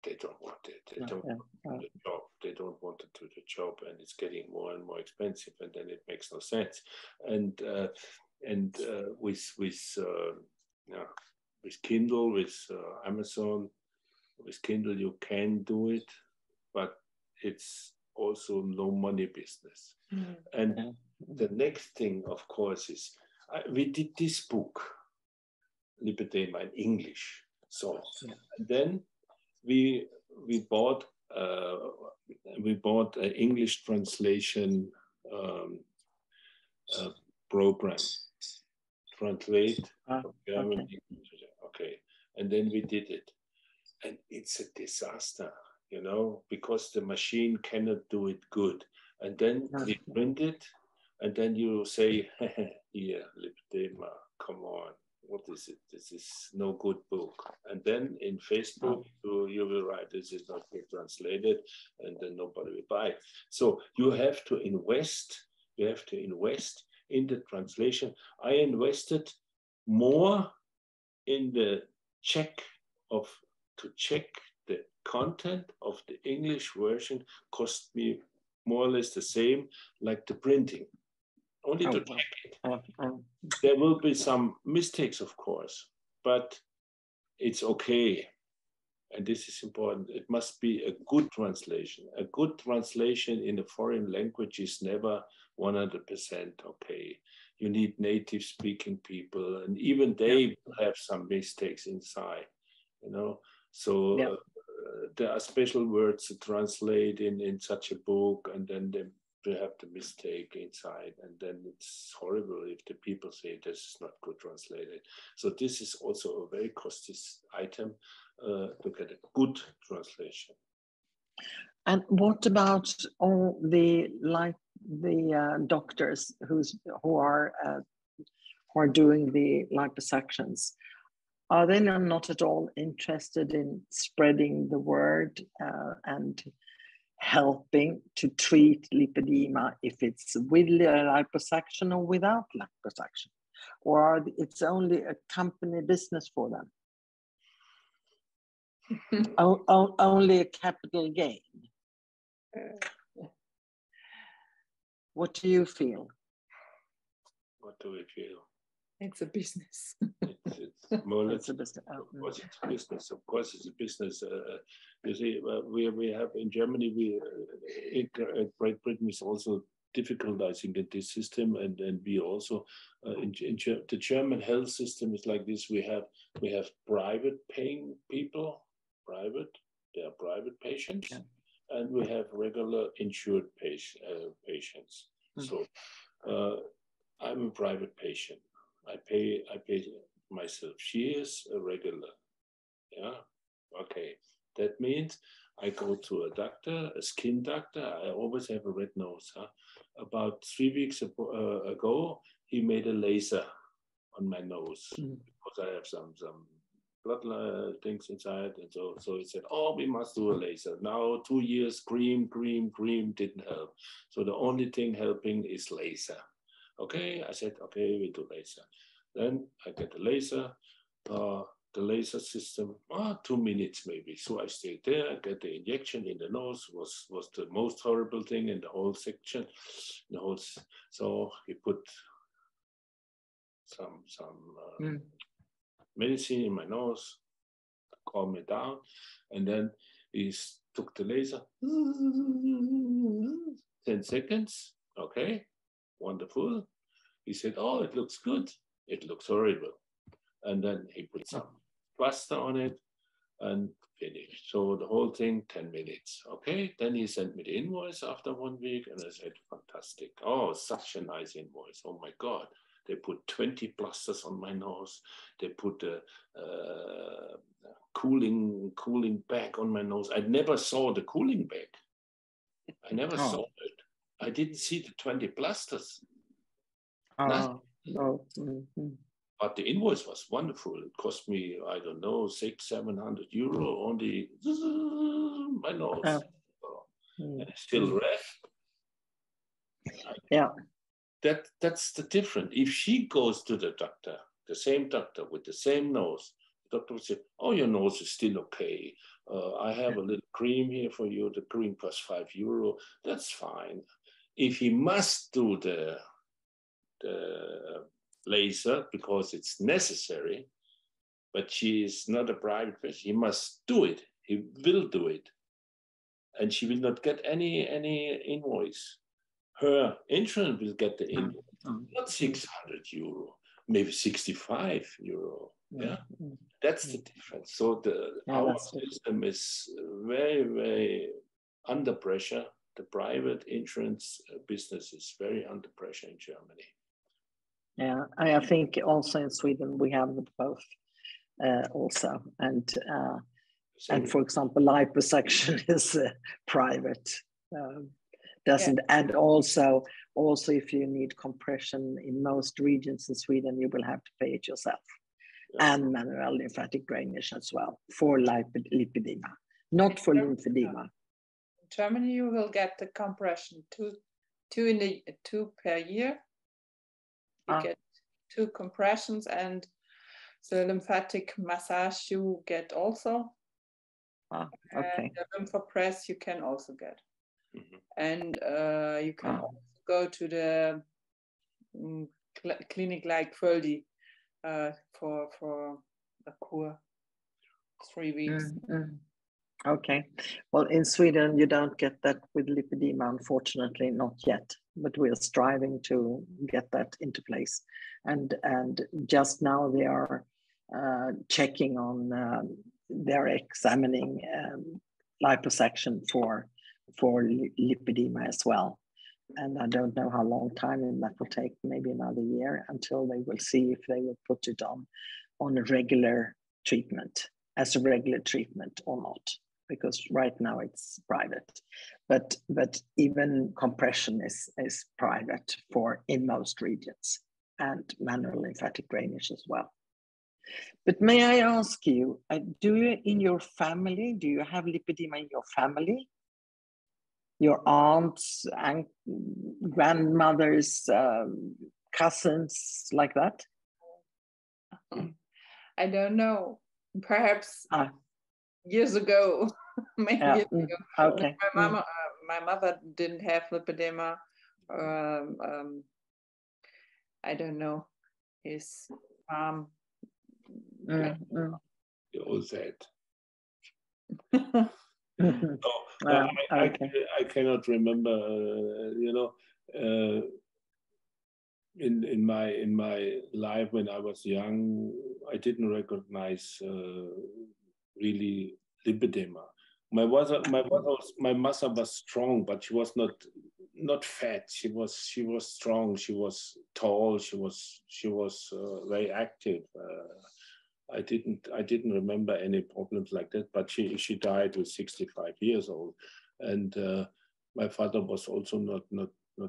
[SPEAKER 2] they don't want it. They don't want the job. They don't want to do the job, and it's getting more and more expensive, and then it makes no sense. And with Kindle, with Amazon, with Kindle you can do it, but it's also no money business. And the next thing, of course, is we did this book, Lipedema, in English. So and then we bought an English translation program. Translate from German. Okay, and then we did it, and it's a disaster, you know, because the machine cannot do it good. And then we print it, and then you say, here, lipedema, come on. What is it? This is no good book. And then in Facebook, you will write, this is not being translated, and then nobody will buy it. So you have to invest. You have to invest in the translation. I invested more in the check the content of the English version. Cost me more or less the same like the printing. Only to check it. There will be some mistakes, of course, but it's okay. And this is important. It must be a good translation. A good translation in a foreign language is never 100% okay. You need native speaking people, and even they have some mistakes inside, you know. So there are special words to translate in such a book, and then they have the mistake inside, and then it's horrible if the people say this is not good translated. So this is also a very costly item to get a good translation.
[SPEAKER 1] And what about all the doctors who are doing the liposuctions? Are they not at all interested in spreading the word and helping to treat lipedema, if it's with liposuction or without liposuction? Or it's only a company business for them? Only a capital gain? What do you feel?
[SPEAKER 2] What do we feel?
[SPEAKER 3] It's a business.
[SPEAKER 2] It's more or less a business. Of course, it's a business. Of course, it's a business. You see, we have in Germany, Great Britain is also difficult, I think, in this system, and we also the German health system is like this. We have private paying people, they are private patients, and we have regular insured patients. So I'm a private patient. I pay myself. She is a regular. Yeah. Okay. That means I go to a doctor, a skin doctor. I always have a red nose. About 3 weeks ago, he made a laser on my nose because I have some blood things inside, and so he said, "Oh, we must do a laser." Now 2 years, cream didn't help. So the only thing helping is laser. Okay, I said, okay, we do laser. Then I get the laser. The laser system, 2 minutes maybe. So I stayed there, I get the injection in the nose, was the most horrible thing in the whole section. So he put some medicine in my nose, calm me down, and then he took the laser, 10 seconds, okay, wonderful. He said, "Oh, it looks good." It looks horrible. And then he put some plaster on it and finished. So the whole thing, 10 minutes. Okay, then he sent me the invoice after 1 week, and I said, fantastic. Oh, such a nice invoice. Oh my God. They put 20 plasters on my nose. They put a cooling bag on my nose. I never saw the cooling bag. I never saw it. I didn't see the 20 plasters. Nothing.
[SPEAKER 1] No. Mm-hmm.
[SPEAKER 2] But the invoice was wonderful. It cost me, I don't know, 600-700 euro on the my nose. And it's still red.
[SPEAKER 1] Yeah.
[SPEAKER 2] That's the difference. If she goes to the doctor, the same doctor with the same nose, the doctor would say, "Oh, your nose is still okay. I have a little cream here for you. The cream costs €5. That's fine." If he must do the laser because it's necessary, but she is not a private patient, he must do it. He will do it, and she will not get any invoice. Her insurance will get the invoice, not €600, maybe €65. Yeah, that's the difference. So our system is very, very under pressure. The private insurance business is very under pressure in Germany.
[SPEAKER 1] Yeah, I think also in Sweden we have both also, and for example, liposuction is private. Doesn't and also if you need compression in most regions in Sweden, you will have to pay it yourself, and manual lymphatic drainage as well for lipedema, not for lymphedema.
[SPEAKER 3] In Germany, you will get the compression two per year. You get 2 compressions, and the lymphatic massage you get also.
[SPEAKER 1] Okay.
[SPEAKER 3] And the lymphopress you can also get. And you can also go to the clinic like Völdi for a cure, 3 weeks.
[SPEAKER 1] Okay. Well, in Sweden, you don't get that with lipedema, unfortunately, not yet. But we're striving to get that into place. And just now they are checking on, they're examining liposuction for lipedema as well. And I don't know how long time, and that will take maybe another year until they will see if they will put it on a regular treatment, as a regular treatment or not, because right now it's private. But even compression is private in most regions, and manual lymphatic drainage as well. But may I ask you, do you in your family, do you have lipedema in your family? Your aunts and grandmothers, cousins, like that?
[SPEAKER 3] I don't know. Perhaps years ago, maybe years ago.
[SPEAKER 1] Okay.
[SPEAKER 3] My mother didn't have lipedema. I don't know. His mom.
[SPEAKER 2] You all said. I cannot remember. In my life when I was young, I didn't recognize really lipedema. My mother was strong, but she was not fat. She was strong. She was tall. She was very active. I didn't remember any problems like that, but she died with 65 years old, and my father was also not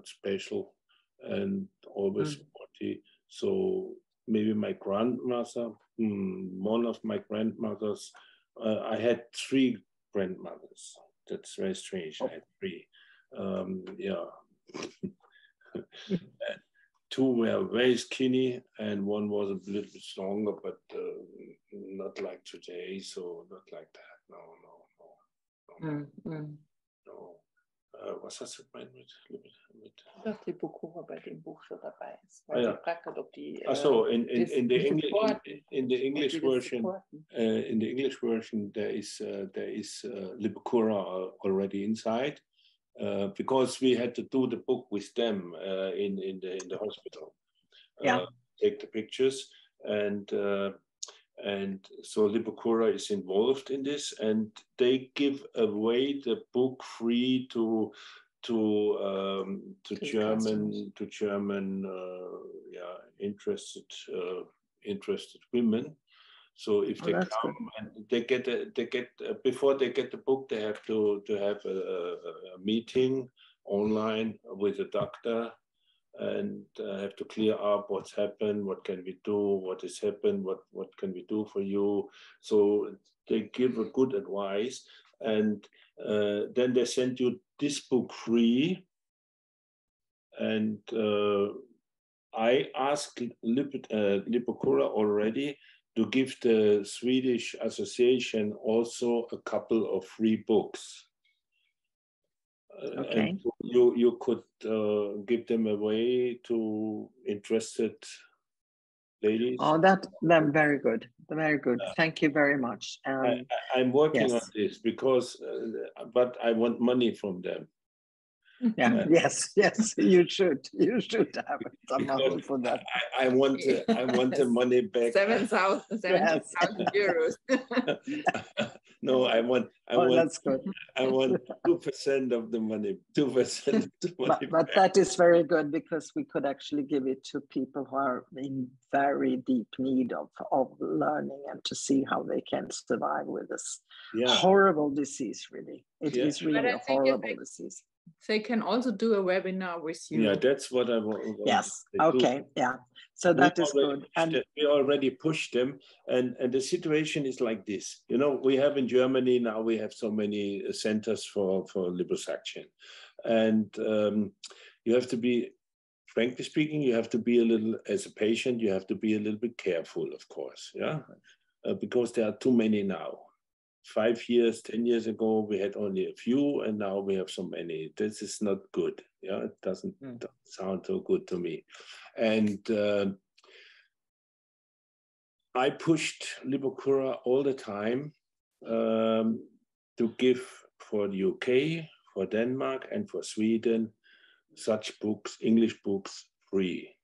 [SPEAKER 2] special and always sporty. So maybe my grandmother, one of my grandmothers, I had 3 grandmothers. That's very strange. I had 3. Two were very skinny, and one was a little bit stronger, but not like today. So not like that. No. Was hast du gemeint mit?
[SPEAKER 3] Das Lipokura bei dem Buch schon dabei ist. Weil sie fragt hat, ob die.
[SPEAKER 2] In the English version, there is Lipokura already inside. Because we had to do the book with them in the hospital, take the pictures, and so Lipokura is involved in this, and they give away the book free to German interested women. So if they come and they get before they get the book, they have to have a meeting online with a doctor, and have to clear up what's happened, what can we do, what has happened, what can we do for you. So they give a good advice, and then they send you this book free. And I asked Lipokura already to give the Swedish Association also a couple of free books.
[SPEAKER 1] Okay.
[SPEAKER 2] And you could give them away to interested ladies.
[SPEAKER 1] Oh, that's very good. Very good. Thank you very much.
[SPEAKER 2] I'm working
[SPEAKER 1] yes.
[SPEAKER 2] on this because, but I want money from them.
[SPEAKER 1] Yeah. Yes. You should have some money for that.
[SPEAKER 2] I want the money back.
[SPEAKER 3] 70,000 euros.
[SPEAKER 2] No, I want.
[SPEAKER 1] That's good.
[SPEAKER 2] I want 2% of the money. 2% of the money.
[SPEAKER 1] But that is very good, because we could actually give it to people who are in very deep need of learning and to see how they can survive with this horrible disease. Really, it is really a horrible disease.
[SPEAKER 3] They can also do a webinar with you.
[SPEAKER 2] Yeah, that's what I want.
[SPEAKER 1] Yes. Okay. Yeah. So that is good. And
[SPEAKER 2] we already pushed them, and the situation is like this. You know, we have in Germany now, we have so many centers for liposuction, and you have to be, frankly speaking, you have to be a little, as a patient, you have to be a little bit careful, of course. Yeah, because there are too many now. 5 years, 10 years ago, we had only a few, and now we have so many. This is not good. Yeah, it doesn't sound so good to me. And I pushed Lipokura all the time to give for the UK, for Denmark, and for Sweden such books, English books, free.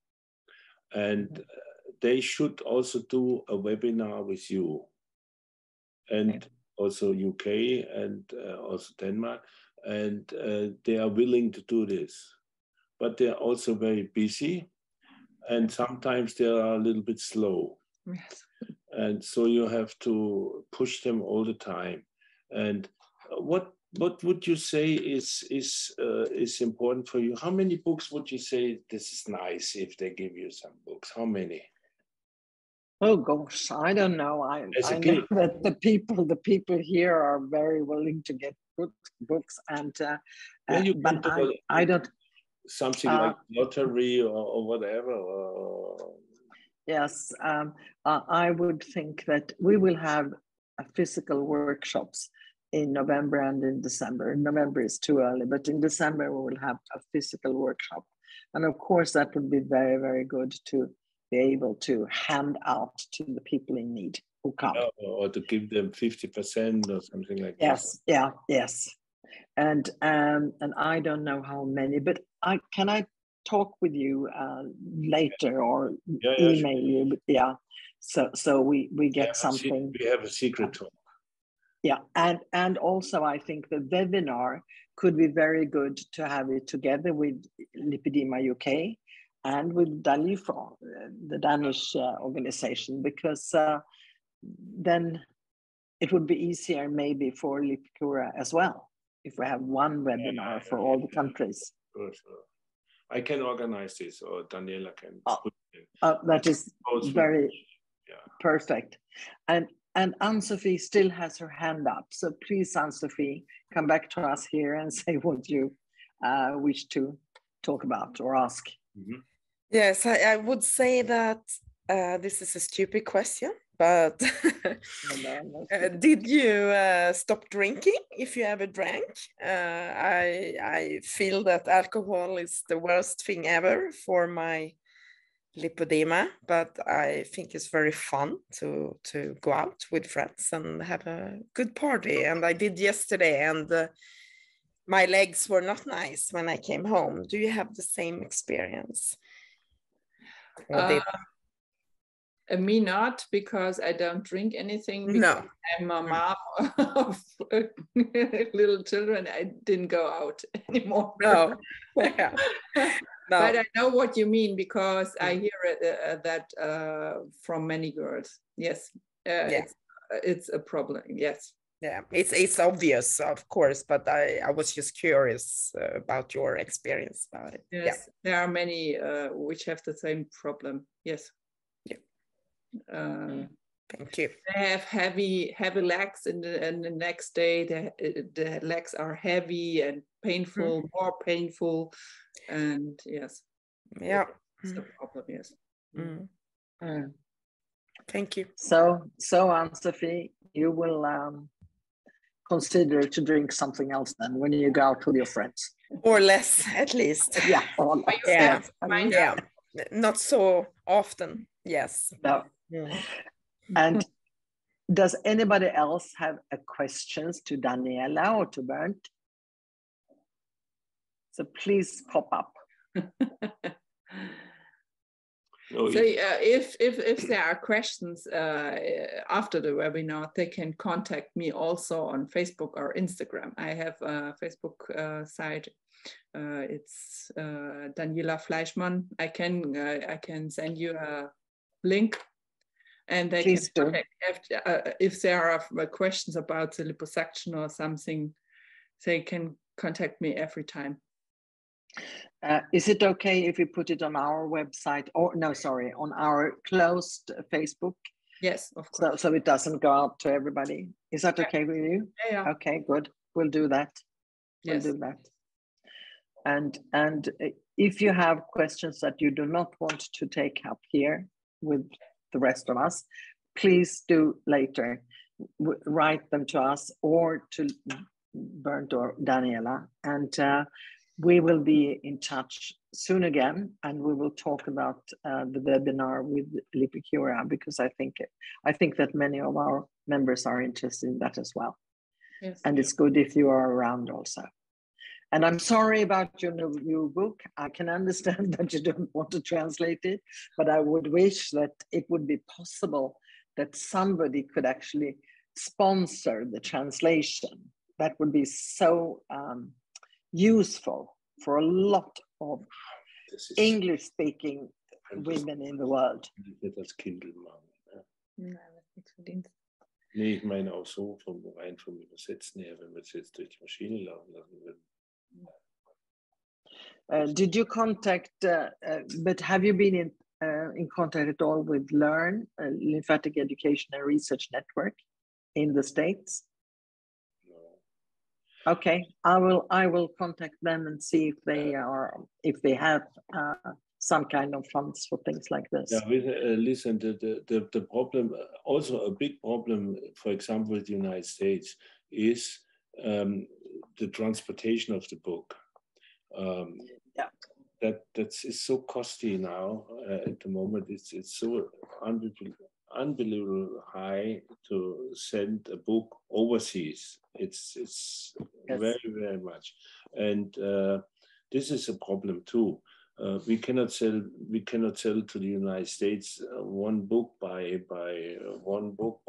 [SPEAKER 2] And they should also do a webinar with you. And also UK and also Denmark, and they are willing to do this, but they're also very busy, and sometimes they are a little bit slow.
[SPEAKER 3] Yes.
[SPEAKER 2] And so you have to push them all the time. And what would you say is important for you? How many books would you say this is nice if they give you some books? How many?
[SPEAKER 1] Oh gosh, I don't know. I know that the people here are very willing to get books, and but I don't.
[SPEAKER 2] Something like lottery or whatever.
[SPEAKER 1] Yes, I would think that we will have physical workshops in November and in December. In November is too early, but in December we will have a physical workshop, and of course that would be very, very good to be able to hand out to the people in need who come.
[SPEAKER 2] Or to give them 50% or something like
[SPEAKER 1] that. Yes. And I don't know how many, but can I talk with you later or email you? Yeah. So we get something.
[SPEAKER 2] We have a secret talk.
[SPEAKER 1] Yeah, and also I think the webinar could be very good to have it together with Lipedema UK and with från, the Danish organization, because then it would be easier maybe for Lipokura as well, if we have one webinar for all the countries.
[SPEAKER 2] Sure. I can organize this, or Daniela can.
[SPEAKER 1] That is very perfect. And Anne-Sophie still has her hand up. So please, Anne-Sophie, come back to us here and say what you wish to talk about or ask.
[SPEAKER 2] Mm-hmm.
[SPEAKER 4] Yes, I would say that this is a stupid question, but did you stop drinking if you ever drank? I feel that alcohol is the worst thing ever for my lipedema, but I think it's very fun to go out with friends and have a good party. And I did yesterday, and my legs were not nice when I came home. Do you have the same experience?
[SPEAKER 3] Me not, because I don't drink anything.
[SPEAKER 4] No,
[SPEAKER 3] I'm a mom of little children. I didn't go out anymore.
[SPEAKER 4] No. Yeah. No.
[SPEAKER 3] But I know what you mean, because I hear that from many girls. Yes, it's a problem. Yes.
[SPEAKER 4] Yeah, it's obvious, of course, but I was just curious about your experience about it.
[SPEAKER 3] Yes,
[SPEAKER 4] yeah.
[SPEAKER 3] There are many which have the same problem. Yes.
[SPEAKER 4] Yeah. Thank you.
[SPEAKER 3] They have heavy legs, and the next day the legs are heavy and painful, more painful, and yes.
[SPEAKER 4] Yeah.
[SPEAKER 3] It's a problem. Yes.
[SPEAKER 4] Thank you.
[SPEAKER 1] So Ann-Sophie, you will consider to drink something else then when you go out with your friends,
[SPEAKER 4] or less at least.
[SPEAKER 1] Yeah, or less.
[SPEAKER 4] Yeah,
[SPEAKER 1] Yes.
[SPEAKER 4] yeah, not so often. Yes.
[SPEAKER 1] No. And does anybody else have a questions to Daniela or to Bernd? So please pop up.
[SPEAKER 3] So if there are questions after the webinar, they can contact me also on Facebook or Instagram. I have a Facebook site. It's Daniela Fleischmann. I can send you a link, and they
[SPEAKER 1] Please
[SPEAKER 3] can contact if there are questions about the liposuction or something. They can contact me every time.
[SPEAKER 1] Is it okay if we put it on our website, or no, sorry, on our closed Facebook?
[SPEAKER 3] Yes, of course.
[SPEAKER 1] So it doesn't go out to everybody. Is that okay with you?
[SPEAKER 3] Yeah.
[SPEAKER 1] Okay, good. We'll do that. We'll do that. And if you have questions that you do not want to take up here with the rest of us, please do later write them to us or to Bernd or Daniela, and we will be in touch soon again, and we will talk about the webinar with Lipicura, because I think that many of our members are interested in that as well.
[SPEAKER 3] Yes.
[SPEAKER 1] And it's good if you are around also. And I'm sorry about your new book. I can understand that you don't want to translate it, but I would wish that it would be possible that somebody could actually sponsor the translation. That would be so useful for a lot of English-speaking women in the world.
[SPEAKER 2] Das Kindle machen. Ja. Nee, ich meine auch so rein vom Übersetzen her, wenn wir es jetzt durch die Maschine laufen lassen würden.
[SPEAKER 1] Did you contact, but have you been in contact at all with LEARN, Lymphatic Education and Research Network in the States? No. Okay, I will contact them and see if they have some kind of funds for things like this.
[SPEAKER 2] Yeah, listen, the problem, also a big problem, for example, with the United States, is the transportation of the book. That is so costly now at the moment. It's so unbelievable high to send a book overseas. It's yes. Very, very much, and this is a problem too. We cannot sell to the United States one book by one book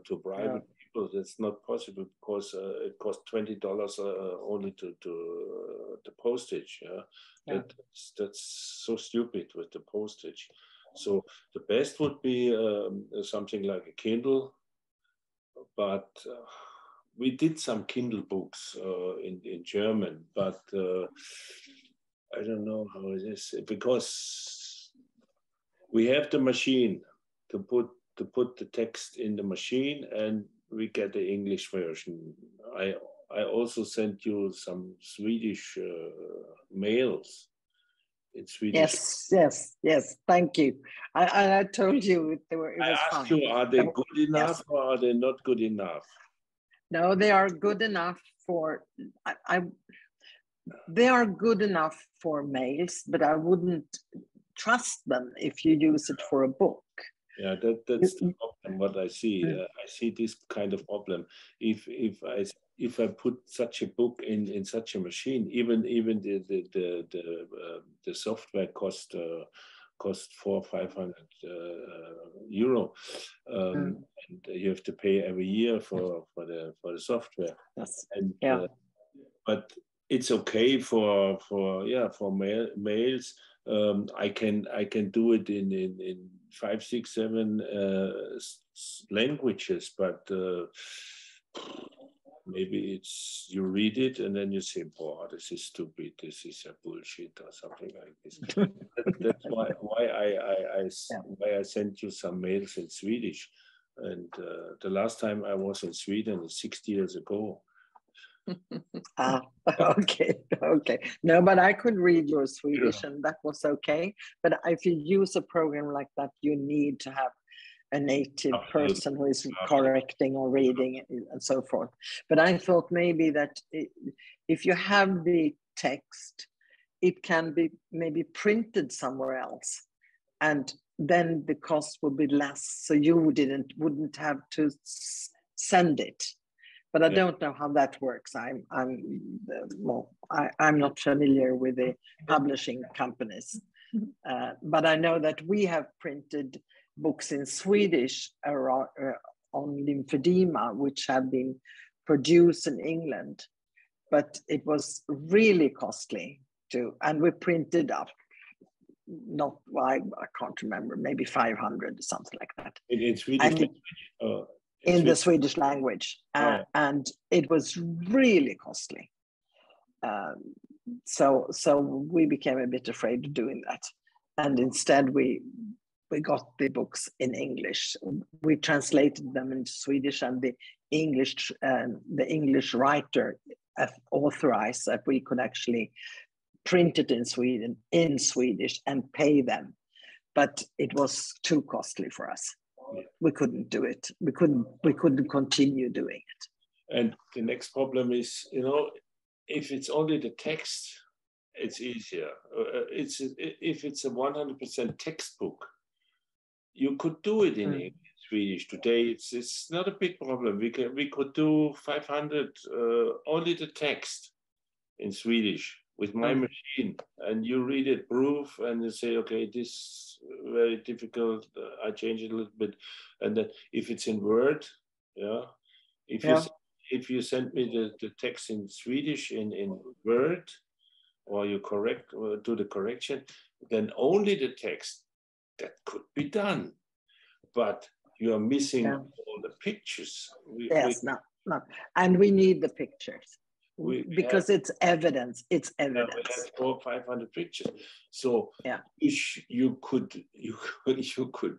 [SPEAKER 2] to private people. That's not possible, because it costs $20 only to the postage. That's so stupid with the postage. So the best would be something like a Kindle, but we did some Kindle books in German, but I don't know how it is, because we have the machine to put the text in the machine, and we get the English version. I also sent you some Swedish mails. In Swedish.
[SPEAKER 1] Yes. Thank you. I told you it was fine.
[SPEAKER 2] I asked you, are they good enough or are they not good enough?
[SPEAKER 1] No, they are good enough for. They are good enough for mails, but I wouldn't trust them if you use it for a book.
[SPEAKER 2] Yeah, that's the problem. What I see, I see this kind of problem. If I put such a book in such a machine, even the software cost 400 or 500 euro, and you have to pay every year for the software.
[SPEAKER 1] Yes.
[SPEAKER 2] And but it's okay for mails. I can do it in 5, 6, 7 languages, but maybe it's you read it and then you say, "Boy, this is stupid. This is a bullshit," or something like this. That's why I sent you some mails in Swedish. And the last time I was in Sweden is 60 years ago.
[SPEAKER 1] Okay. No, but I could read your Swedish, and that was okay. But if you use a program like that, you need to have a native person who is correcting or reading and so forth. But I thought maybe that if you have the text, it can be maybe printed somewhere else, and then the cost would be less, so you wouldn't have to send it. But I don't know how that works. I'm not familiar with the publishing companies, but I know that we have printed books in Swedish on lymphedema, which have been produced in England, but it was really costly too, and we printed up. I can't remember, maybe 500 or something like that.
[SPEAKER 2] In Swedish.
[SPEAKER 1] In the Swedish language, and it was really costly. So we became a bit afraid of doing that, and instead we got the books in English. We translated them into Swedish, and the English writer authorized that we could actually print it in Swedish and pay them, but it was too costly for us. We couldn't do it. We couldn't continue doing it.
[SPEAKER 2] And the next problem is, if it's only the text, it's easier. If it's a 100% textbook, you could do it in Swedish today. It's not a big problem. We could do 500 only the text in Swedish with my machine, and you read it proof, and you say, okay, this very difficult. I change it a little bit, and then if it's in Word, if you send me the text in Swedish in Word, or you do the correction, then only the text that could be done, but you are missing all the pictures.
[SPEAKER 1] No, and we need the pictures. Because it's evidence. It's evidence.
[SPEAKER 2] We have 400 or 500 pictures. So you could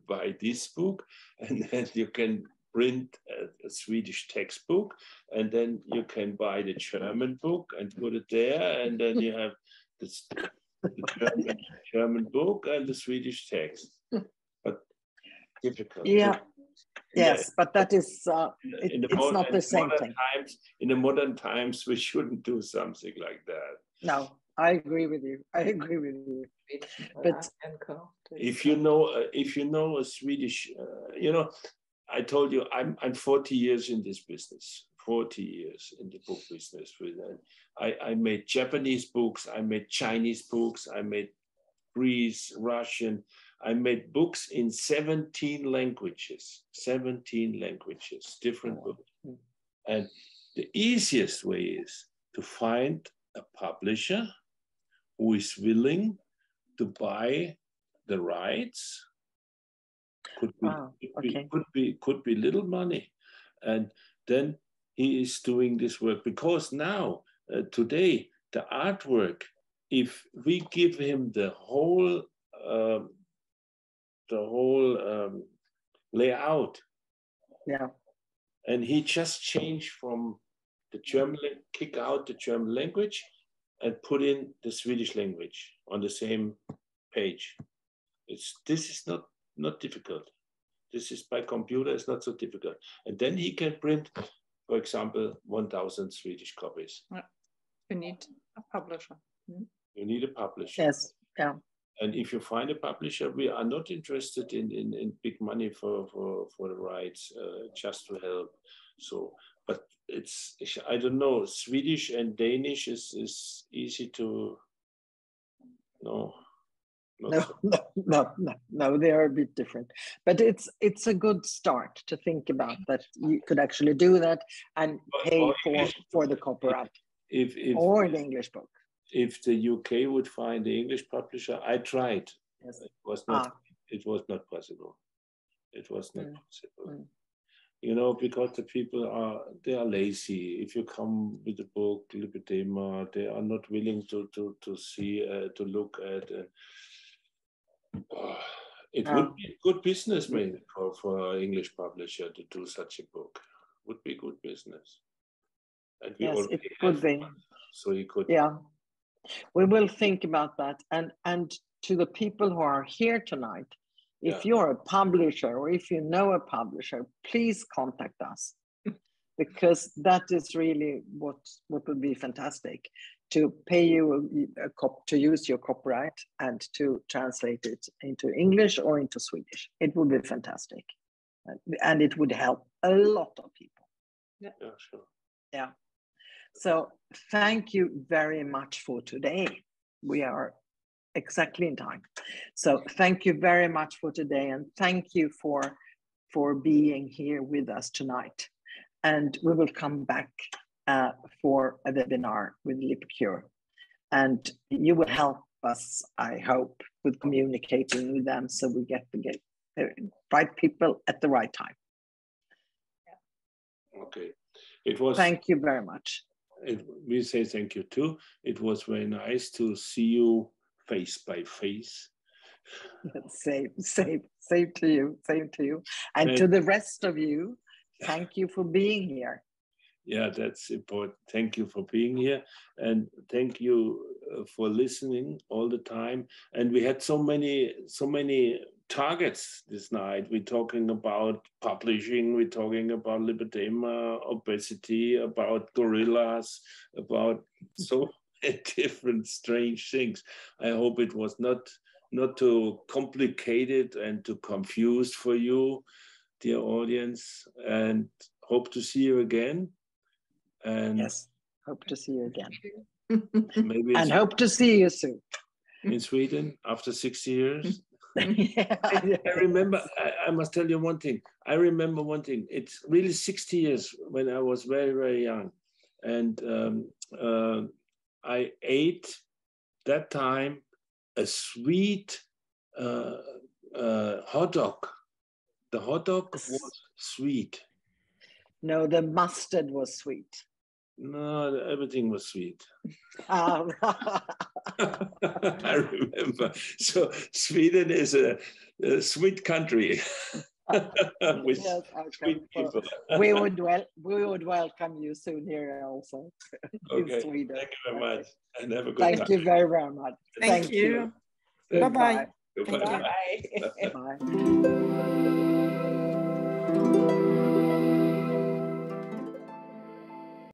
[SPEAKER 2] buy this book, and then you can print a Swedish textbook, and then you can buy the German book and put it there, and then you have the German book and the Swedish text. But difficult.
[SPEAKER 1] Yeah. Yes, but that is it's not the same thing.
[SPEAKER 2] In the modern times, we shouldn't do something like that.
[SPEAKER 1] No, I agree with you. But
[SPEAKER 2] if you know a Swedish, I told you I'm 40 years in this business. 40 years in the book business. I made Japanese books. I made Chinese books. I made Greece, Russian. I made books in 17 languages, different books. And the easiest way is to find a publisher who is willing to buy the rights. Could be little money. And then he is doing this work, because now, today, the artwork, if we give him the whole layout, and he just changed from the German, kick out the German language and put in the Swedish language on the same page. This is not difficult. This is by computer. It's not so difficult. And then he can print, for example, 1,000 Swedish copies.
[SPEAKER 3] You need a publisher.
[SPEAKER 2] You need a publisher.
[SPEAKER 1] Yes. Yeah.
[SPEAKER 2] And if you find a publisher, we are not interested in big money for the rights, just to help. So, but I don't know, Swedish and Danish is easy to, no,
[SPEAKER 1] they are a bit different. But it's a good start to think about that you could actually do that and pay for the copyright or the English book.
[SPEAKER 2] If the UK would find the English publisher, I tried. Yes. It was not possible. It was not possible. you know, because the people are lazy. If you come with a book, lipedema, they are not willing to see, to look at. It would be good business maybe for an English publisher to do such a book. Would be good business. And we
[SPEAKER 1] yes, it could be.
[SPEAKER 2] So he could.
[SPEAKER 1] Yeah, we will think about that. And to the people who are here tonight, if you're a publisher or if you know a publisher, please contact us, because that is really what would be fantastic, to pay you to use your copyright and to translate it into English or into Swedish. It would be fantastic, and it would help a lot of people.
[SPEAKER 2] Yeah, sure.
[SPEAKER 1] Yeah. So thank you very much for today. We are exactly in time. So thank you very much for today, and thank you for being here with us tonight. And we will come back for a webinar with LipCure, and you will help us, I hope, with communicating with them so we get the right people at the right time.
[SPEAKER 2] Okay. It was.
[SPEAKER 1] Thank you very much.
[SPEAKER 2] We say thank you too. It was very nice to see you face by face.
[SPEAKER 1] Same to you, and to the rest of you. Thank you for being here.
[SPEAKER 2] Yeah, that's important. Thank you for being here, and thank you for listening all the time. And we had so many targets this night. We're talking about publishing, we're talking about lipedema, obesity, about gorillas, about so many different strange things. I hope it was not too complicated and too confused for you, dear audience, and hope to see you again. And
[SPEAKER 1] yes, hope to see you again.
[SPEAKER 2] Maybe
[SPEAKER 1] and hope to see you soon.
[SPEAKER 2] In Sweden after 60 years.
[SPEAKER 1] Yeah.
[SPEAKER 2] I remember, I must tell you one thing. I remember one thing. It's really 60 years when I was very, very young. And I ate that time a sweet hot dog. The hot dog was sweet.
[SPEAKER 1] No, the mustard was sweet.
[SPEAKER 2] No, everything was sweet. I remember. So Sweden is a sweet country. With
[SPEAKER 1] yes,
[SPEAKER 2] sweet people.
[SPEAKER 1] we would welcome you soon here also.
[SPEAKER 2] Okay.
[SPEAKER 1] In Sweden.
[SPEAKER 2] Thank you very much. And have a good
[SPEAKER 1] Thank
[SPEAKER 2] time.
[SPEAKER 1] you very, very much.
[SPEAKER 4] Thank you.
[SPEAKER 1] Goodbye.
[SPEAKER 4] Bye-bye.
[SPEAKER 2] Goodbye.
[SPEAKER 1] Bye.